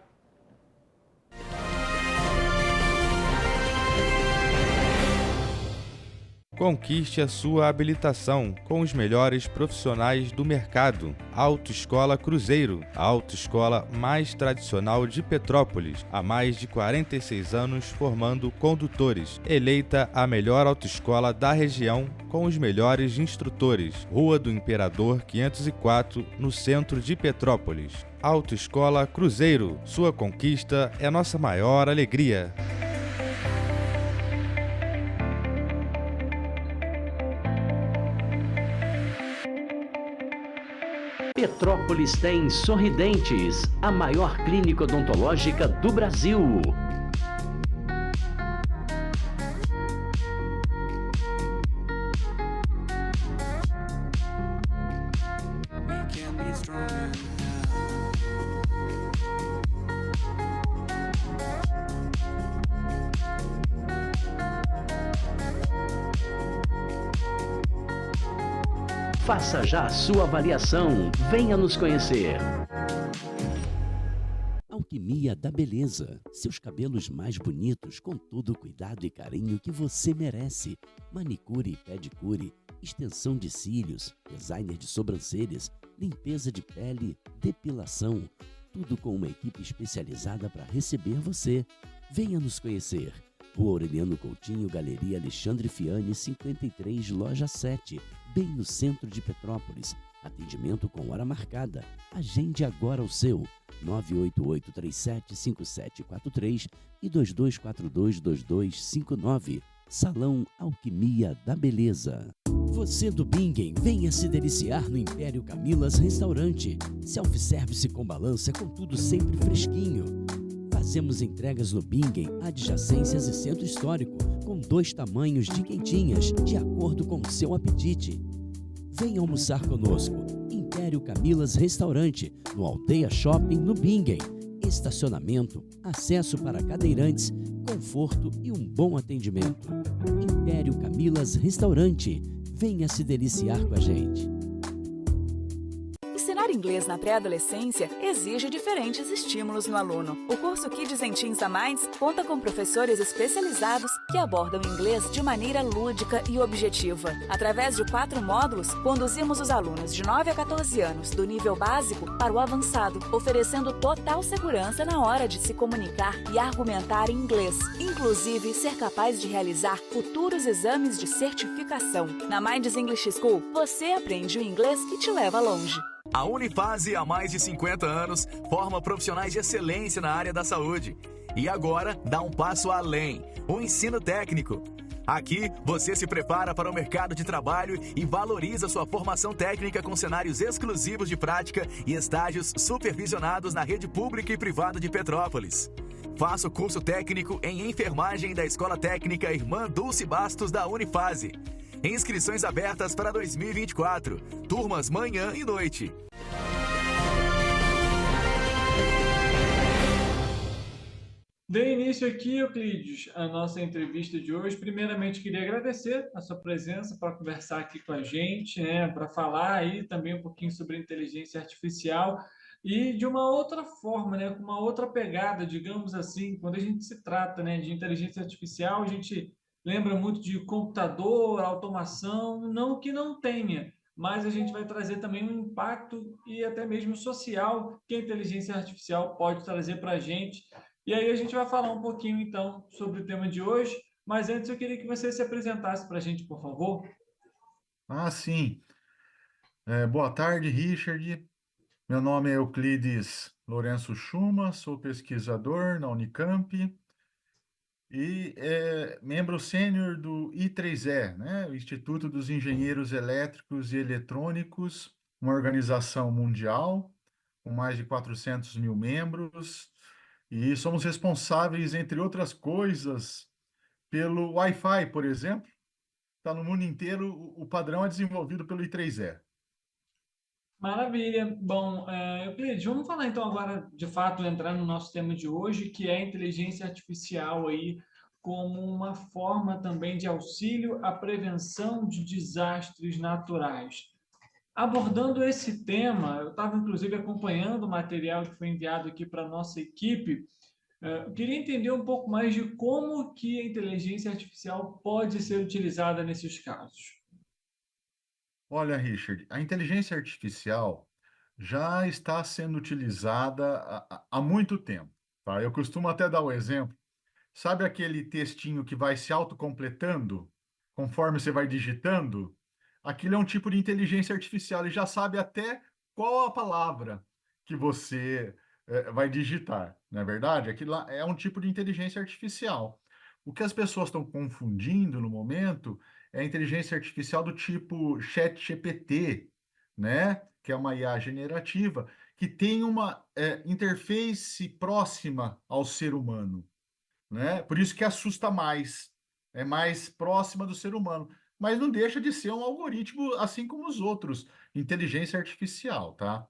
Conquiste a sua habilitação com os melhores profissionais do mercado. Autoescola Cruzeiro, a autoescola mais tradicional de Petrópolis, há mais de 46 anos formando condutores. Eleita a melhor autoescola da região com os melhores instrutores. Rua do Imperador 504, no centro de Petrópolis. Autoescola Cruzeiro, sua conquista é nossa maior alegria. Petrópolis tem Sorridentes, a maior clínica odontológica do Brasil. Faça já a sua avaliação. Venha nos conhecer. Alquimia da Beleza. Seus cabelos mais bonitos com todo o cuidado e carinho que você merece. Manicure e pedicure, extensão de cílios, designer de sobrancelhas, limpeza de pele, depilação. Tudo com uma equipe especializada para receber você. Venha nos conhecer. Rua Aureliano Coutinho, Galeria Alexandre Fiani, 53, Loja 7, bem no centro de Petrópolis. Atendimento com hora marcada. Agende agora o seu 988375743 e 22422259. Salão Alquimia da Beleza. Você do Bingen, venha se deliciar no Império Camilas Restaurante. Self-service com balança, com tudo sempre fresquinho. Fazemos entregas no Bingen, adjacências e centro histórico, com 2 tamanhos de quentinhas, de acordo com o seu apetite. Venha almoçar conosco. Império Camilas Restaurante, no Aldeia Shopping, no Bingen. Estacionamento, acesso para cadeirantes, conforto e um bom atendimento. Império Camilas Restaurante. Venha se deliciar com a gente. Estudar inglês na pré-adolescência exige diferentes estímulos no aluno. O curso Kids and Teens a Mais conta com professores especializados que abordam inglês de maneira lúdica e objetiva. Através de 4 módulos, conduzimos os alunos de 9 a 14 anos do nível básico para o avançado, oferecendo total segurança na hora de se comunicar e argumentar em inglês, inclusive ser capaz de realizar futuros exames de certificação. Na Minds English School, você aprende o inglês que te leva longe. A Unifase, há mais de 50 anos, forma profissionais de excelência na área da saúde. E agora dá um passo além, o ensino técnico. Aqui, você se prepara para o mercado de trabalho e valoriza sua formação técnica com cenários exclusivos de prática e estágios supervisionados na rede pública e privada de Petrópolis. Faça o curso técnico em enfermagem da Escola Técnica Irmã Dulce Bastos da Unifase. Inscrições abertas para 2024. Turmas manhã e noite. Dê início aqui, Euclides, a nossa entrevista de hoje. Primeiramente, queria agradecer a sua presença para conversar aqui com a gente, né, para falar aí também um pouquinho sobre inteligência artificial e de uma outra forma, né, com uma outra pegada, digamos assim. Quando a gente se trata, né, de inteligência artificial, a gente lembra muito de computador, automação, não que não tenha, mas a gente vai trazer também um impacto e até mesmo social que a inteligência artificial pode trazer para a gente. E aí a gente vai falar um pouquinho, então, sobre o tema de hoje, mas antes eu queria que você se apresentasse para a gente, por favor. Sim. Boa tarde, Richard. Meu nome é Euclides Lourenço Schuma, sou pesquisador na Unicamp e membro sênior do I3E, né, o Instituto dos Engenheiros Elétricos e Eletrônicos, uma organização mundial com mais de 400 mil membros, e somos responsáveis, entre outras coisas, pelo Wi-Fi, por exemplo. Está no mundo inteiro, o padrão é desenvolvido pelo I3E. Maravilha. Bom, Euclides, vamos falar então agora, de fato, entrar no nosso tema de hoje, que é a inteligência artificial aí como uma forma também de auxílio à prevenção de desastres naturais. Abordando esse tema, eu estava inclusive acompanhando o material que foi enviado aqui para a nossa equipe. Eu queria entender um pouco mais de como que a inteligência artificial pode ser utilizada nesses casos. Olha, Richard, a inteligência artificial já está sendo utilizada há muito tempo, tá? Eu costumo até dar o exemplo. Sabe aquele textinho que vai se autocompletando conforme você vai digitando? Aquilo é um tipo de inteligência artificial. Ele já sabe até qual a palavra que você vai digitar, não é verdade? Aquilo lá é um tipo de inteligência artificial. O que as pessoas estão confundindo no momento é a inteligência artificial do tipo ChatGPT, né? Que é uma IA generativa, que tem uma interface próxima ao ser humano, né? Por isso que assusta mais, é mais próxima do ser humano, mas não deixa de ser um algoritmo assim como os outros, inteligência artificial, tá?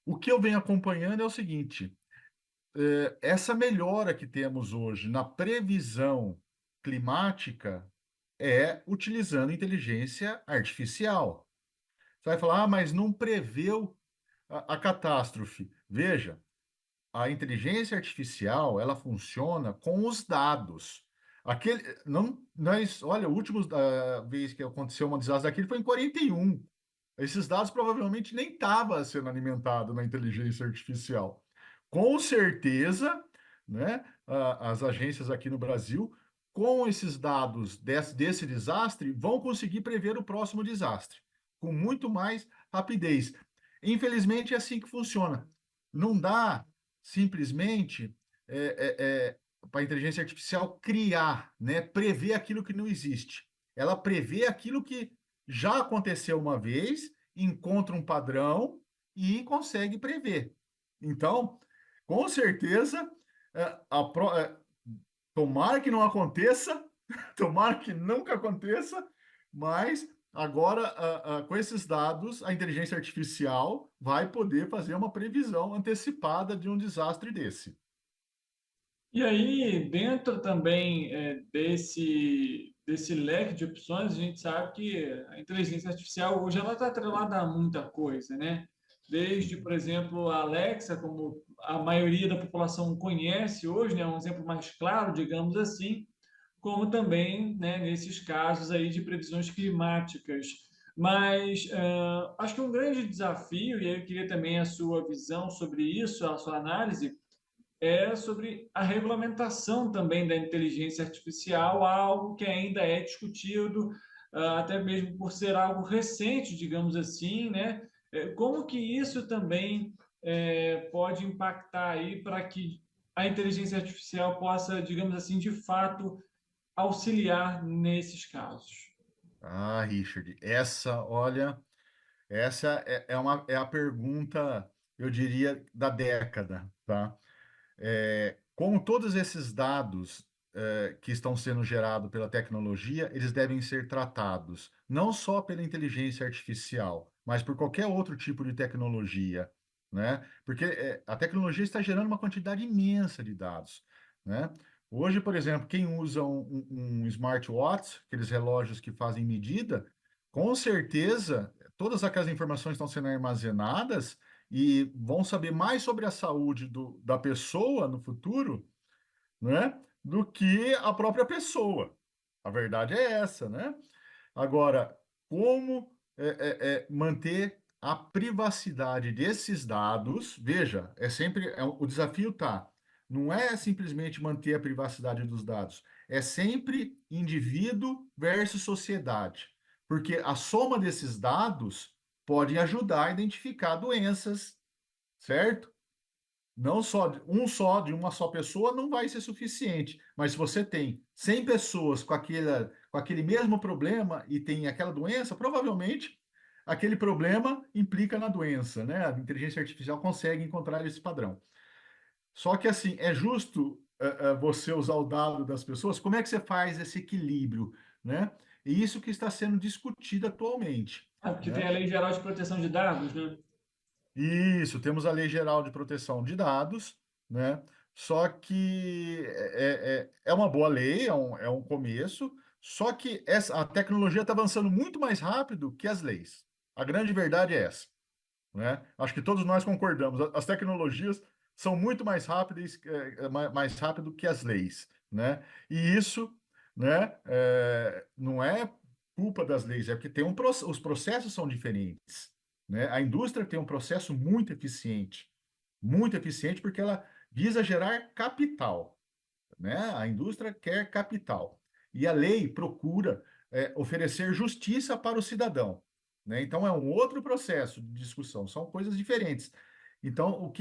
O que eu venho acompanhando é o seguinte, essa melhora que temos hoje na previsão climática é utilizando inteligência artificial. Você vai falar, mas não preveu a catástrofe. Veja, a inteligência artificial, ela funciona com os dados. Olha, a última vez que aconteceu um desastre daquele foi em 41. Esses dados provavelmente nem estavam sendo alimentados na inteligência artificial. Com certeza, né, as agências aqui no Brasil, com esses dados desse desastre, vão conseguir prever o próximo desastre, com muito mais rapidez. Infelizmente, é assim que funciona. Não dá simplesmente para a inteligência artificial criar, né, prever aquilo que não existe. Ela prevê aquilo que já aconteceu uma vez, encontra um padrão e consegue prever. Então, com certeza, tomara que não aconteça, tomara que nunca aconteça, mas agora, com esses dados, a inteligência artificial vai poder fazer uma previsão antecipada de um desastre desse. E aí, dentro também desse leque de opções, a gente sabe que a inteligência artificial hoje ela está atrelada a muita coisa, né? desde, por exemplo, a Alexa, como a maioria da população conhece hoje, né, um exemplo mais claro, digamos assim, como também, né, nesses casos aí de previsões climáticas. Mas acho que um grande desafio, e aí eu queria também a sua visão sobre isso, a sua análise, é sobre a regulamentação também da inteligência artificial, algo que ainda é discutido, até mesmo por ser algo recente, digamos assim, né? Como que isso também pode impactar aí para que a inteligência artificial possa, digamos assim, de fato auxiliar nesses casos? Ah, Richard, olha, essa é a pergunta, eu diria, da década, tá? Como todos esses dados que estão sendo gerados pela tecnologia, eles devem ser tratados não só pela inteligência artificial, mas por qualquer outro tipo de tecnologia, né? Porque a tecnologia está gerando uma quantidade imensa de dados, né? Hoje, por exemplo, quem usa um smartwatch, aqueles relógios que fazem medida, com certeza todas aquelas informações estão sendo armazenadas e vão saber mais sobre a saúde da pessoa no futuro, né, do que a própria pessoa. A verdade é essa, né? Agora, como manter a privacidade desses dados? Veja, o desafio tá. Não é simplesmente manter a privacidade dos dados, é sempre indivíduo versus sociedade, porque a soma desses dados pode ajudar a identificar doenças, certo? Não só de uma só pessoa não vai ser suficiente, mas se você tem 100 pessoas com aquele mesmo problema e tem aquela doença, provavelmente aquele problema implica na doença, né? A inteligência artificial consegue encontrar esse padrão. Só que assim, é justo você usar o dado das pessoas? Como é que você faz esse equilíbrio, né? E isso que está sendo discutido atualmente. Porque Né? tem a Lei Geral de Proteção de Dados, né? Isso, temos a Lei Geral de Proteção de Dados, né? Só que é uma boa lei, é um começo, só que a tecnologia está avançando muito mais rápido que as leis. A grande verdade é essa, né? Acho que todos nós concordamos. As tecnologias são muito mais rápidas, mais rápido que as leis, né? E isso, né, não é culpa das leis, é porque os processos são diferentes, né? A indústria tem um processo muito eficiente porque ela visa gerar capital, né? A indústria quer capital e a lei procura oferecer justiça para o cidadão, né? Então é um outro processo de discussão, são coisas diferentes. Então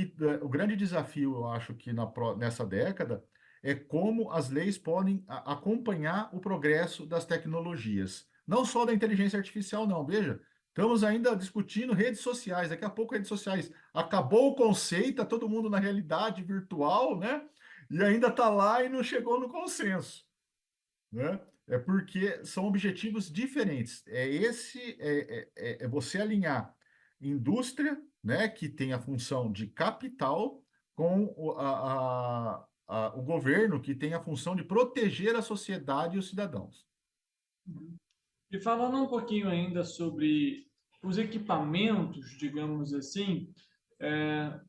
o grande desafio, eu acho que nessa década é como as leis podem acompanhar o progresso das tecnologias, não só da inteligência artificial, não. Veja, estamos ainda discutindo redes sociais. Daqui a pouco, redes sociais. Acabou o conceito, está todo mundo na realidade virtual, né? E ainda está lá e não chegou no consenso, né? É porque são objetivos diferentes. É você alinhar indústria, né, que tem a função de capital, com o governo, que tem a função de proteger a sociedade e os cidadãos. E falando um pouquinho ainda sobre os equipamentos, digamos assim,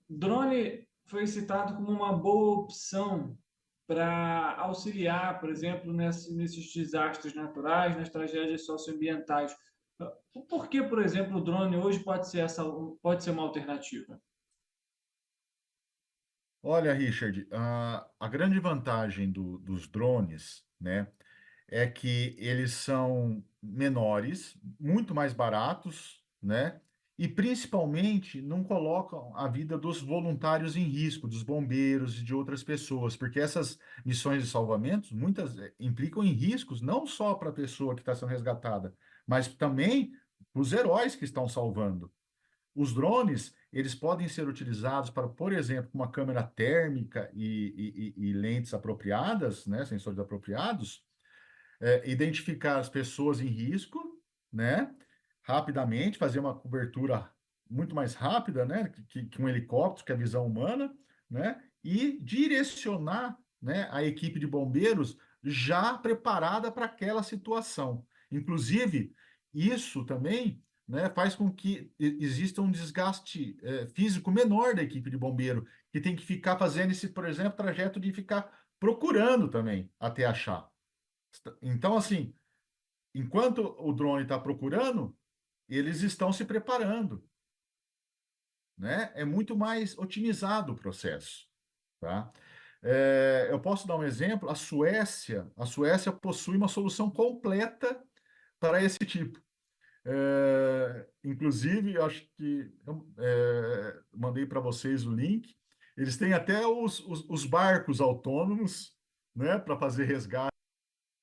drone foi citado como uma boa opção para auxiliar, por exemplo, nesses desastres naturais, nas tragédias socioambientais. Por que, por exemplo, o drone hoje pode ser uma alternativa? Olha, Richard, a grande vantagem dos drones, né, é que eles são menores, muito mais baratos, né, e principalmente não colocam a vida dos voluntários em risco, dos bombeiros e de outras pessoas, porque essas missões de salvamento, muitas implicam em riscos, não só para a pessoa que está sendo resgatada, mas também para os heróis que estão salvando. Os drones, eles podem ser utilizados para, por exemplo, uma câmera térmica e lentes apropriadas, né, sensores apropriados, identificar as pessoas em risco, né, rapidamente, fazer uma cobertura muito mais rápida, né, que um helicóptero, que a visão humana, né, e direcionar, né, a equipe de bombeiros já preparada para aquela situação. Inclusive, isso também né, faz com que exista um desgaste físico menor da equipe de bombeiro, que tem que ficar fazendo esse, por exemplo, trajeto de ficar procurando também até achar. Então, assim, enquanto o drone está procurando, eles estão se preparando, né? É muito mais otimizado o processo, tá? Eu posso dar um exemplo. A Suécia possui uma solução completa para esse tipo. Inclusive, eu acho que mandei para vocês o link. Eles têm até os barcos autônomos, né, para fazer resgate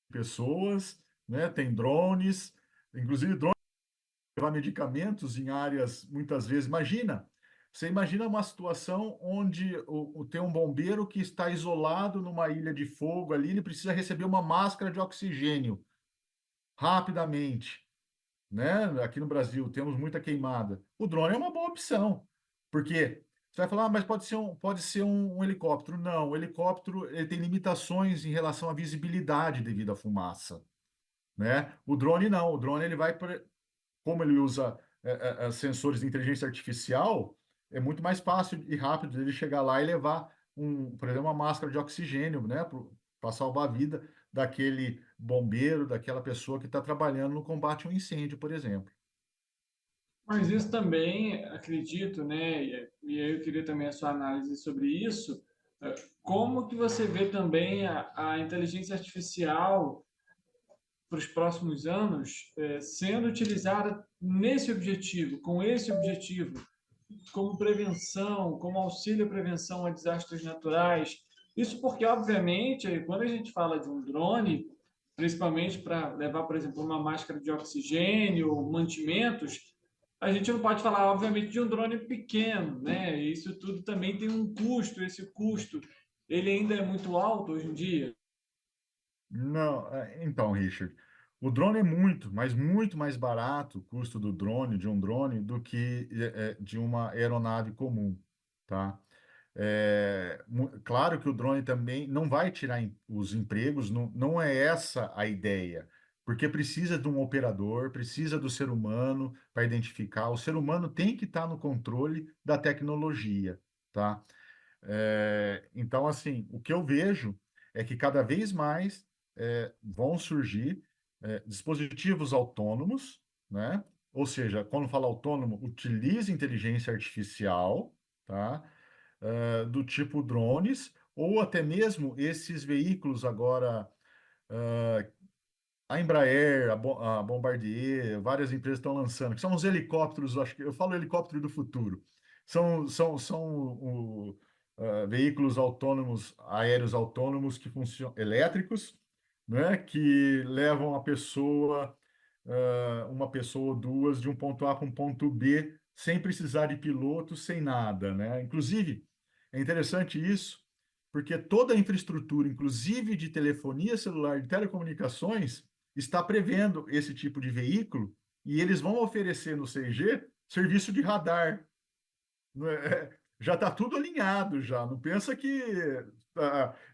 de pessoas, né? Tem drones, inclusive drones para levar medicamentos em áreas muitas vezes. Você imagina uma situação onde tem um bombeiro que está isolado numa ilha de fogo ali, ele precisa receber uma máscara de oxigênio rapidamente, né? Aqui no Brasil temos muita queimada. O drone é uma boa opção, porque você vai falar, mas pode ser um helicóptero. Não, o helicóptero ele tem limitações em relação à visibilidade devido à fumaça, né? O drone não, o drone ele vai, como ele usa sensores de inteligência artificial, é muito mais fácil e rápido ele chegar lá e levar por exemplo, uma máscara de oxigênio, né, para salvar a vida daquele bombeiro, daquela pessoa que está trabalhando no combate a um incêndio, por exemplo. Mas isso também, acredito, né? E aí eu queria também a sua análise sobre isso. Como que você vê também a inteligência artificial para os próximos anos sendo utilizada nesse objetivo, com esse objetivo, como prevenção, como auxílio à prevenção a desastres naturais? Isso porque, obviamente, quando a gente fala de um drone, principalmente para levar, por exemplo, uma máscara de oxigênio, mantimentos, a gente não pode falar, obviamente, de um drone pequeno, né? Isso tudo também tem um custo. Esse custo, ele ainda é muito alto hoje em dia. Não, então, Richard, o drone é muito, mas muito mais barato o custo do drone, de um drone, do que de uma aeronave comum, tá? Claro que o drone também não vai tirar os empregos, não é essa a ideia, porque precisa de um operador, precisa do ser humano para identificar. O ser humano tem que estar no controle da tecnologia, tá? Então, assim, o que eu vejo é que cada vez mais vão surgir dispositivos autônomos, né? Ou seja, quando fala autônomo, utiliza inteligência artificial, tá? Do tipo drones, ou até mesmo esses veículos agora, a Embraer, a Bombardier, várias empresas estão lançando, que são os helicópteros, acho que eu falo helicóptero do futuro. São veículos autônomos, aéreos autônomos que funcionam, elétricos, né, que levam uma pessoa ou duas de um ponto A para um ponto B, sem precisar de piloto, sem nada, né? Inclusive, é interessante isso, porque toda a infraestrutura, inclusive de telefonia celular, de telecomunicações, está prevendo esse tipo de veículo, e eles vão oferecer no 6G serviço de radar. Já está tudo alinhado já. Não pensa que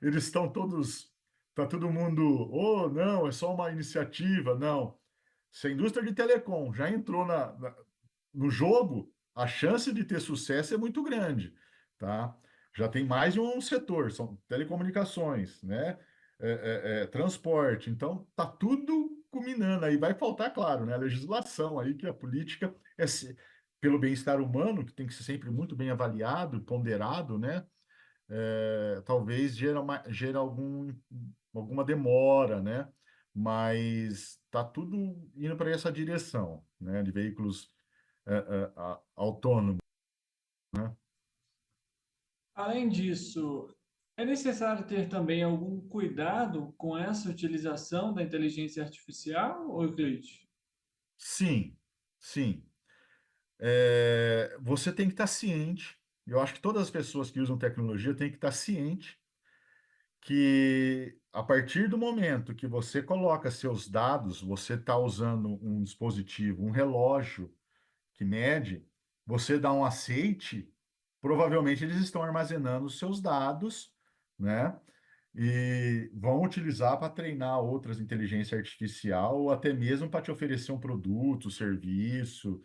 eles estão todos, está todo mundo, oh, não, é só uma iniciativa. Não. Se a indústria de telecom já entrou no jogo, a chance de ter sucesso é muito grande, tá? Já tem mais de um setor, são telecomunicações, né? Transporte. Então, tá tudo culminando aí. Vai faltar, claro, né? A legislação aí, que a política pelo bem-estar humano, que tem que ser sempre muito bem avaliado, ponderado, né? Talvez gera alguma demora, né? Mas está tudo indo para essa direção, né? De veículos autônomos, né? Além disso, é necessário ter também algum cuidado com essa utilização da inteligência artificial, ou Euclides? Sim, sim. Você tem que estar ciente. Eu acho que todas as pessoas que usam tecnologia têm que estar ciente que a partir do momento que você coloca seus dados, você está usando um dispositivo, um relógio que mede, você dá um aceite, provavelmente eles estão armazenando os seus dados, né? e vão utilizar para treinar outras inteligência artificial ou até mesmo para te oferecer um produto, serviço.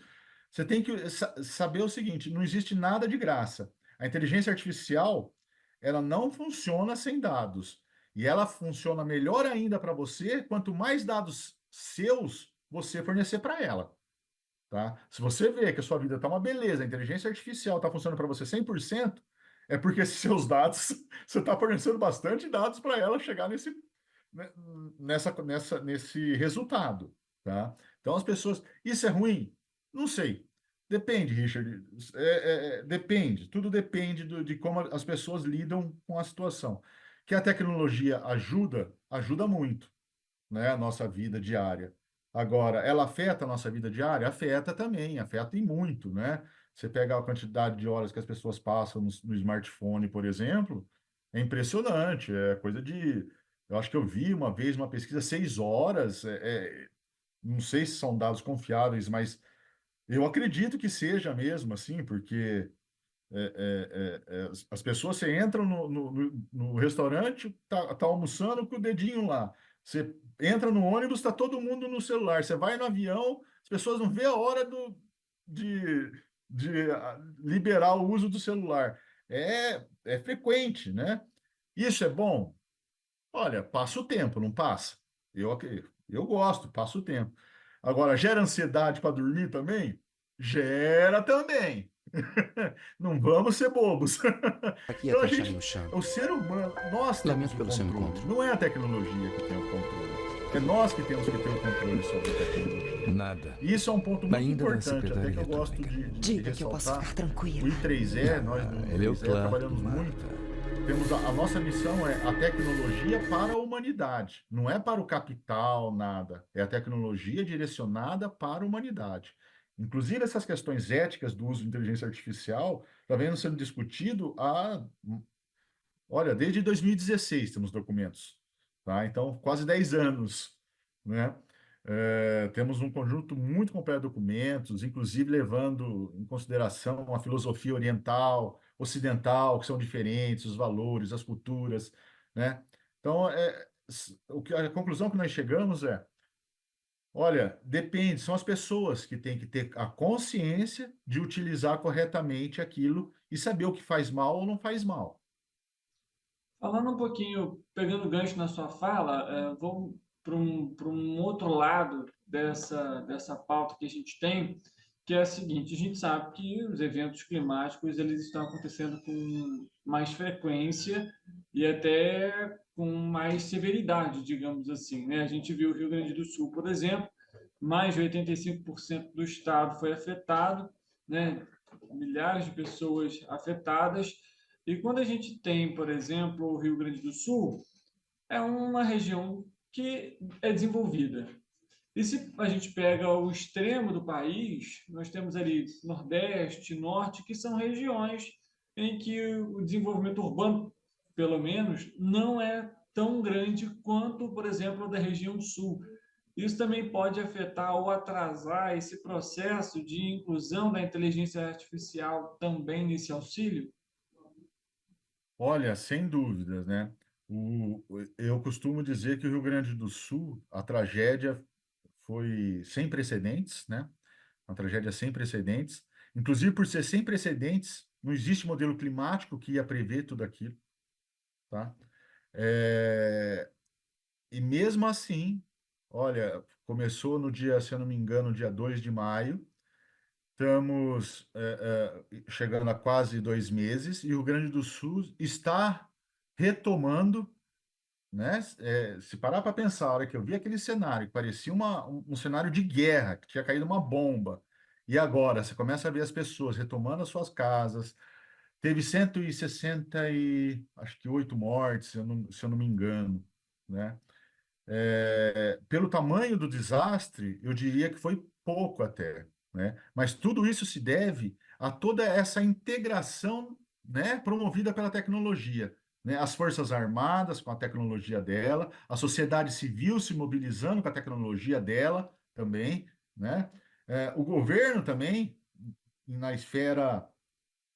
Você tem que saber o seguinte, não existe nada de graça. A inteligência artificial, ela não funciona sem dados. E ela funciona melhor ainda para você quanto mais dados seus você fornecer para ela. Tá? Se você vê que a sua vida está uma beleza, a inteligência artificial está funcionando para você 100%, é porque esses seus dados, você está fornecendo bastante dados para ela chegar né, nesse resultado. Tá? Então, as pessoas. Isso é ruim? Não sei. Depende, Richard. Depende. Tudo depende de como as pessoas lidam com a situação. Que a tecnologia ajuda muito, né, a nossa vida diária. Agora, ela afeta a nossa vida diária? Afeta também, afeta e muito, né? Você pega a quantidade de horas que as pessoas passam no smartphone, por exemplo, é impressionante, é coisa de... Eu acho que eu vi uma vez uma pesquisa, 6 horas, não sei se são dados confiáveis, mas eu acredito que seja mesmo, assim, porque as pessoas, você entra no restaurante, tá almoçando com o dedinho lá. Você entra no ônibus, está todo mundo no celular. Você vai no avião, as pessoas não vê a hora de liberar o uso do celular. É frequente, né? Isso é bom? Olha, passa o tempo, não passa? Eu gosto, passa o tempo. Agora, gera ansiedade para dormir também? Gera também. Não vamos ser bobos. Aqui Então, é taxar no chão. o ser humano, nós temos Lamento o pelo seu controle. encontro. Não é a tecnologia que tem o controle. É nós que temos que ter o controle sobre a tecnologia. Nada. E isso é um ponto muito Ainda da importante, até que eu secretaria gosto de Diga que eu posso ressaltar. ficar tranquila. O I3E, nós no ele é o I3E Clark, trabalhamos muito. Temos a nossa missão é a tecnologia para a humanidade. Não é para o capital, nada. É a tecnologia direcionada para a humanidade. Inclusive, essas questões éticas do uso de inteligência artificial está vendo sendo discutido olha, desde 2016 temos documentos, tá? Então, quase 10 anos, né? Temos um conjunto muito completo de documentos, inclusive levando em consideração a filosofia oriental, ocidental, que são diferentes, os valores, as culturas, né? Então, a conclusão que nós chegamos é: olha, depende, são as pessoas que têm que ter a consciência de utilizar corretamente aquilo e saber o que faz mal ou não faz mal. Falando um pouquinho, pegando gancho na sua fala, vou para um outro lado dessa pauta que a gente tem, que é a seguinte: a gente sabe que os eventos climáticos eles estão acontecendo com mais frequência e até com mais severidade, digamos assim, né? A gente viu o Rio Grande do Sul, por exemplo, mais de 85% do estado foi afetado, né? Milhares de pessoas afetadas. E quando a gente tem, por exemplo, o Rio Grande do Sul, é uma região que é desenvolvida. E se a gente pega o extremo do país, nós temos ali Nordeste, Norte, que são regiões em que o desenvolvimento urbano, pelo menos, não é tão grande quanto, por exemplo, da região Sul. Isso também pode afetar ou atrasar esse processo de inclusão da inteligência artificial também nesse auxílio? Olha, sem dúvidas, né? Eu costumo dizer que o Rio Grande do Sul, a tragédia foi sem precedentes, né? Uma tragédia sem precedentes. Inclusive, por ser sem precedentes, não existe modelo climático que ia prever tudo aquilo, tá? E mesmo assim, olha, começou no dia, se eu não me engano, dia 2 de maio, estamos chegando a quase 2 meses e o Rio Grande do Sul está retomando, né? Se parar para pensar, a hora que eu vi aquele cenário, que parecia um cenário de guerra, que tinha caído uma bomba, e agora você começa a ver as pessoas retomando as suas casas, teve 168 mortes, se eu não me engano, né? Pelo tamanho do desastre, eu diria que foi pouco até, né? Mas tudo isso se deve a toda essa integração, né, promovida pela tecnologia, né? As Forças Armadas com a tecnologia dela, a sociedade civil se mobilizando com a tecnologia dela também, né? O governo também, na esfera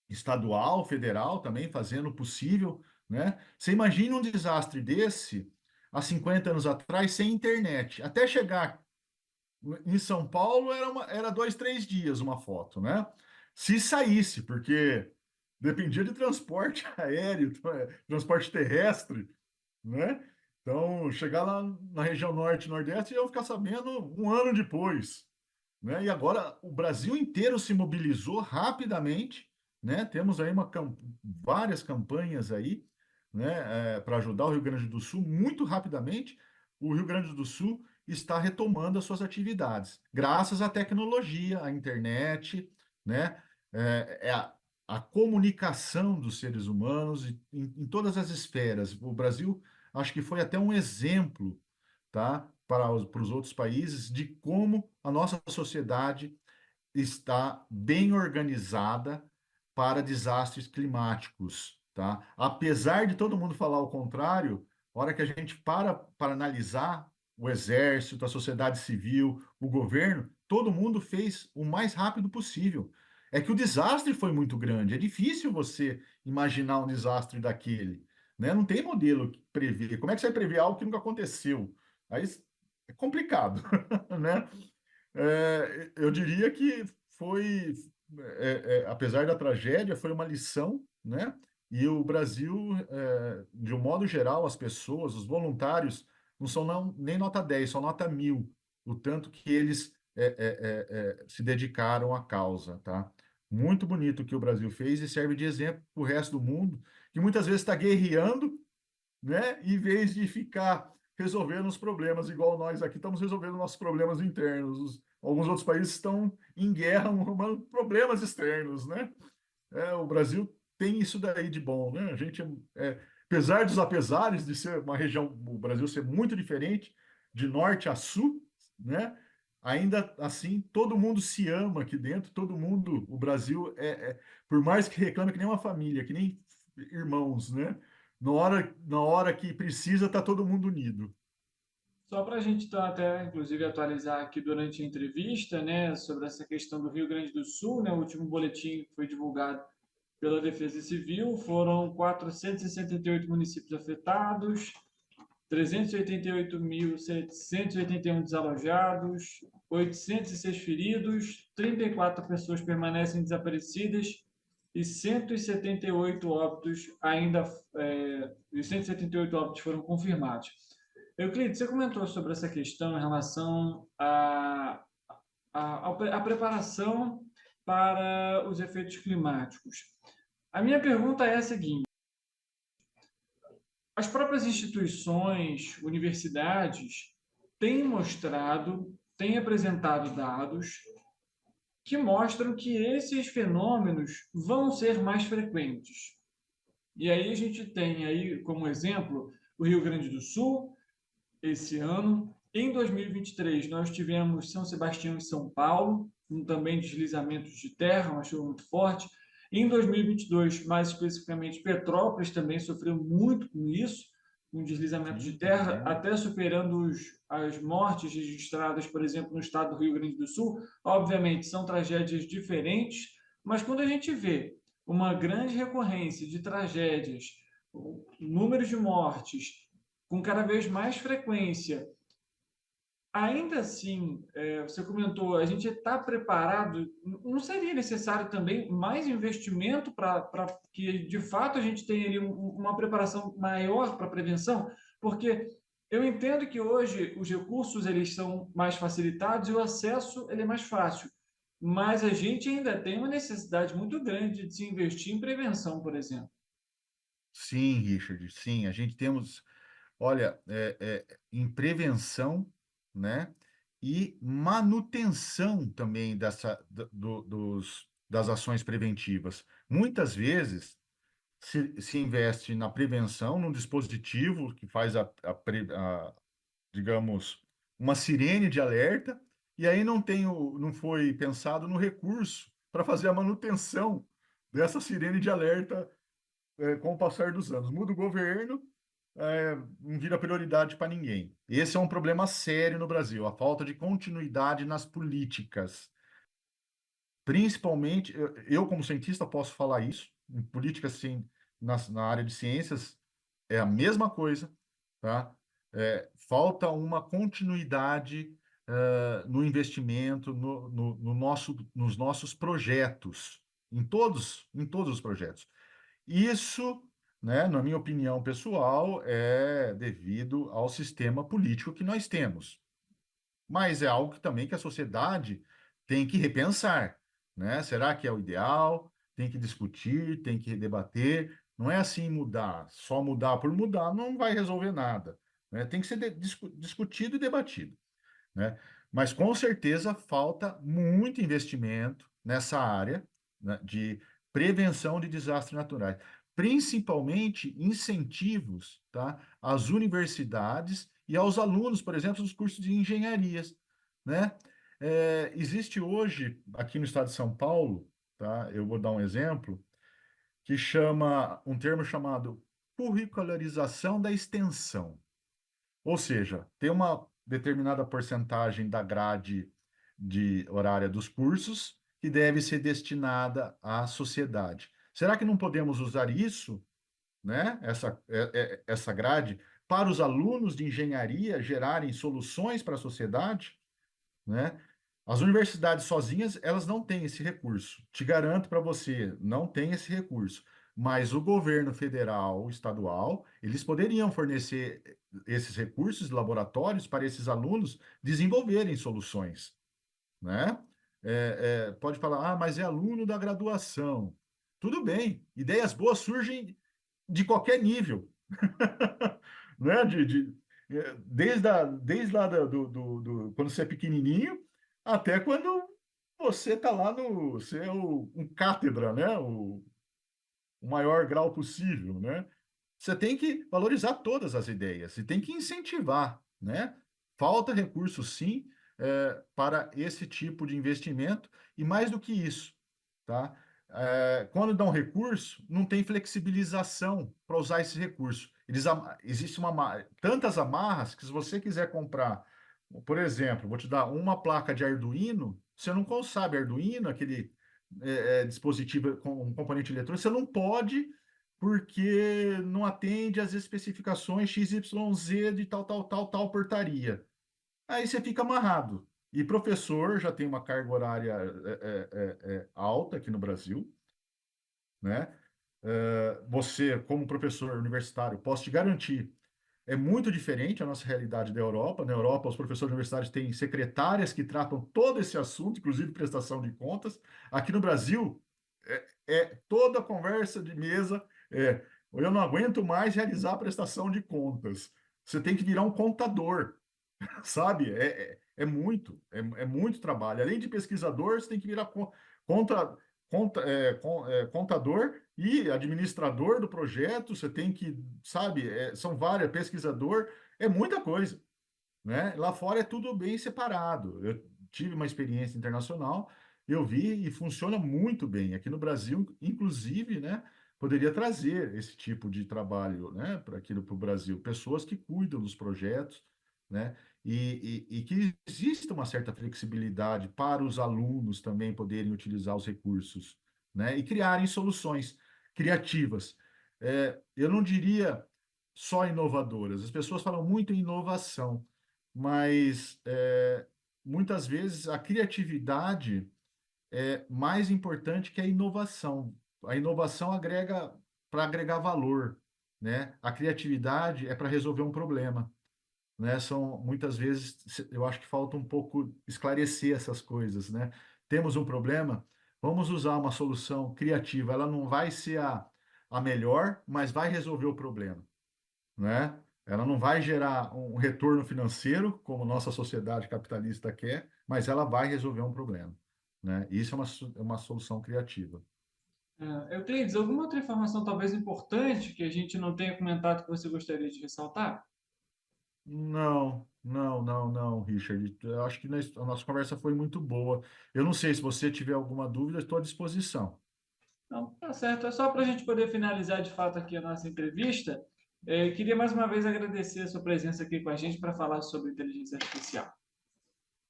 estadual, federal, também fazendo o possível né? Você imagina um desastre desse há 50 anos atrás sem internet. Até chegar em São Paulo era 2, 3 dias uma foto, né? Se saísse, porque dependia de transporte aéreo, transporte terrestre, né? Então, chegar lá na região norte e nordeste, eu ficar sabendo um ano depois, né? E agora o Brasil inteiro se mobilizou rapidamente, né? Temos aí várias campanhas aí, né? Para ajudar o Rio Grande do Sul muito rapidamente. O Rio Grande do Sul está retomando as suas atividades, graças à tecnologia, à internet, né? A comunicação dos seres humanos em todas as esferas. O Brasil, acho que foi até um exemplo, tá? Para os outros países, de como a nossa sociedade está bem organizada para desastres climáticos, tá? Apesar de todo mundo falar o contrário, a hora que a gente para analisar o exército, a sociedade civil, o governo, todo mundo fez o mais rápido possível. É que o desastre foi muito grande, é difícil você imaginar um desastre daquele, né? Não tem modelo que prever. Como é que você vai prever algo que nunca aconteceu? Aí é complicado, né? Eu diria que foi, apesar da tragédia, foi uma lição, né? E o Brasil, de um modo geral, as pessoas, os voluntários, não são nem nota 10, são nota 1000, o tanto que eles se dedicaram à causa, tá? Muito bonito o que o Brasil fez e serve de exemplo para o resto do mundo, que muitas vezes está guerreando, né? Em vez de ficar resolvendo os problemas, igual nós aqui estamos resolvendo nossos problemas internos. Alguns outros países estão em guerra, arrumando problemas externos, né? O Brasil tem isso daí de bom, né? A gente, apesar dos apesares de ser uma região, o Brasil ser muito diferente, de norte a sul, né? Ainda assim, todo mundo se ama aqui dentro, todo mundo, o Brasil por mais que reclame que nem uma família, que nem irmãos, né? Na hora que precisa, está todo mundo unido. Só para a gente então, até, inclusive, atualizar aqui durante a entrevista, né, sobre essa questão do Rio Grande do Sul, né, o último boletim que foi divulgado pela Defesa Civil, foram 468 municípios afetados, 388.781 desalojados, 806 feridos, 34 pessoas permanecem desaparecidas e 178 óbitos e 178 óbitos foram confirmados. Euclides, você comentou sobre essa questão em relação à preparação para os efeitos climáticos. A minha pergunta é a seguinte: as próprias instituições, universidades, têm mostrado, têm apresentado dados que mostram que esses fenômenos vão ser mais frequentes. E aí a gente tem aí como exemplo o Rio Grande do Sul, esse ano. Em 2023, nós tivemos São Sebastião e São Paulo, com também deslizamentos de terra, uma chuva muito forte. Em 2022, mais especificamente, Petrópolis também sofreu muito com isso, com deslizamento de terra, até superando as mortes registradas, por exemplo, no estado do Rio Grande do Sul. Obviamente, são tragédias diferentes, mas quando a gente vê uma grande recorrência de tragédias, números de mortes, com cada vez mais frequência, ainda assim, você comentou, a gente está preparado, não seria necessário também mais investimento para que, de fato, a gente tenha ali uma preparação maior para a prevenção? Porque eu entendo que hoje os recursos eles são mais facilitados e o acesso ele é mais fácil, mas a gente ainda tem uma necessidade muito grande de se investir em prevenção, por exemplo. Sim, Richard, sim, a gente temos, olha, em prevenção, né, e manutenção também das ações preventivas. Muitas vezes se investe na prevenção, num dispositivo que faz digamos, uma sirene de alerta, e aí não foi pensado no recurso para fazer a manutenção dessa sirene de alerta com o passar dos anos. Muda o governo, não vira prioridade para ninguém. Esse é um problema sério no Brasil, a falta de continuidade nas políticas. Principalmente, eu como cientista posso falar isso, em políticas na área de ciências é a mesma coisa, tá? Falta uma continuidade no investimento, nos nossos projetos, em todos os projetos. Isso, né, na minha opinião pessoal, é devido ao sistema político que nós temos. Mas é algo que também que a sociedade tem que repensar, né? Será que é o ideal? Tem que discutir, tem que debater. Não é assim mudar, só mudar por mudar não vai resolver nada, né? Tem que ser discutido e debatido, né? Mas com certeza falta muito investimento nessa área, né, de prevenção de desastres naturais, principalmente incentivos, tá, às universidades e aos alunos, por exemplo, dos cursos de engenharias, né? Existe hoje, aqui no estado de São Paulo, tá, eu vou dar um exemplo, que chama, um termo chamado curricularização da extensão. Ou seja, tem uma determinada porcentagem da grade de horária dos cursos que deve ser destinada à sociedade. Será que não podemos usar isso, né, essa grade, para os alunos de engenharia gerarem soluções para a sociedade, né? As universidades sozinhas, elas não têm esse recurso. Te garanto para você, não tem esse recurso. Mas o governo federal, estadual, eles poderiam fornecer esses recursos de laboratórios para esses alunos desenvolverem soluções, né? Pode falar, mas é aluno da graduação. Tudo bem, ideias boas surgem de qualquer nível, né? Desde lá quando você é pequenininho até quando você está lá você é um cátedra, né? O maior grau possível, né? Você tem que valorizar todas as ideias e tem que incentivar, né? Falta recurso, sim, para esse tipo de investimento e mais do que isso, tá? Quando dá um recurso, não tem flexibilização para usar esse recurso. Existe tantas amarras que se você quiser comprar, por exemplo, vou te dar uma placa de Arduino, você não sabe Arduino, aquele dispositivo com um componente eletrônico, você não pode porque não atende às especificações XYZ de tal portaria. Aí você fica amarrado. E professor já tem uma carga horária alta aqui no Brasil, né? Você, como professor universitário, posso te garantir, é muito diferente a nossa realidade da Europa. Na Europa, os professores universitários têm secretárias que tratam todo esse assunto, inclusive prestação de contas. Aqui no Brasil, toda conversa de mesa eu não aguento mais realizar a prestação de contas. Você tem que virar um contador, sabe? É muito trabalho. Além de pesquisador, você tem que virar contador e administrador do projeto. Você tem que, sabe, são várias, pesquisador, é muita coisa, né? Lá fora é tudo bem separado. Eu tive uma experiência internacional, eu vi e funciona muito bem. Aqui no Brasil, inclusive, né, poderia trazer esse tipo de trabalho, né, para o Brasil, pessoas que cuidam dos projetos, né, e que exista uma certa flexibilidade para os alunos também poderem utilizar os recursos, né, e criarem soluções criativas. Eu não diria só inovadoras, as pessoas falam muito em inovação, mas muitas vezes a criatividade é mais importante que a inovação. A inovação agrega para agregar valor, né? A criatividade é para resolver um problema, né? São muitas vezes eu acho que falta um pouco esclarecer essas coisas, né? Temos um problema, vamos usar uma solução criativa. Ela não vai ser a melhor, mas vai resolver o problema, né? Ela não vai gerar um retorno financeiro, como nossa sociedade capitalista quer, mas ela vai resolver um problema, né? Isso é uma solução criativa. Euclides, alguma outra informação talvez importante que a gente não tenha comentado que você gostaria de ressaltar? Não, Richard. Eu acho que a nossa conversa foi muito boa. Eu não sei se você tiver alguma dúvida, estou à disposição. Não, tá certo. É só para a gente poder finalizar de fato aqui a nossa entrevista. Queria mais uma vez agradecer a sua presença aqui com a gente para falar sobre inteligência artificial.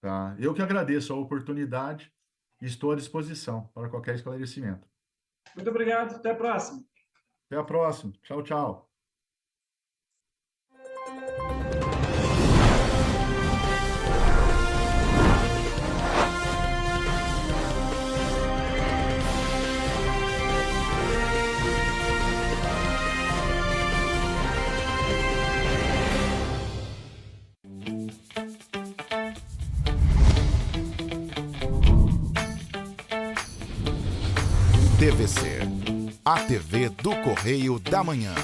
Tá? Eu que agradeço a oportunidade e estou à disposição para qualquer esclarecimento. Muito obrigado. Até a próxima. Até a próxima. Tchau, tchau. TVC, a TV do Correio da Manhã.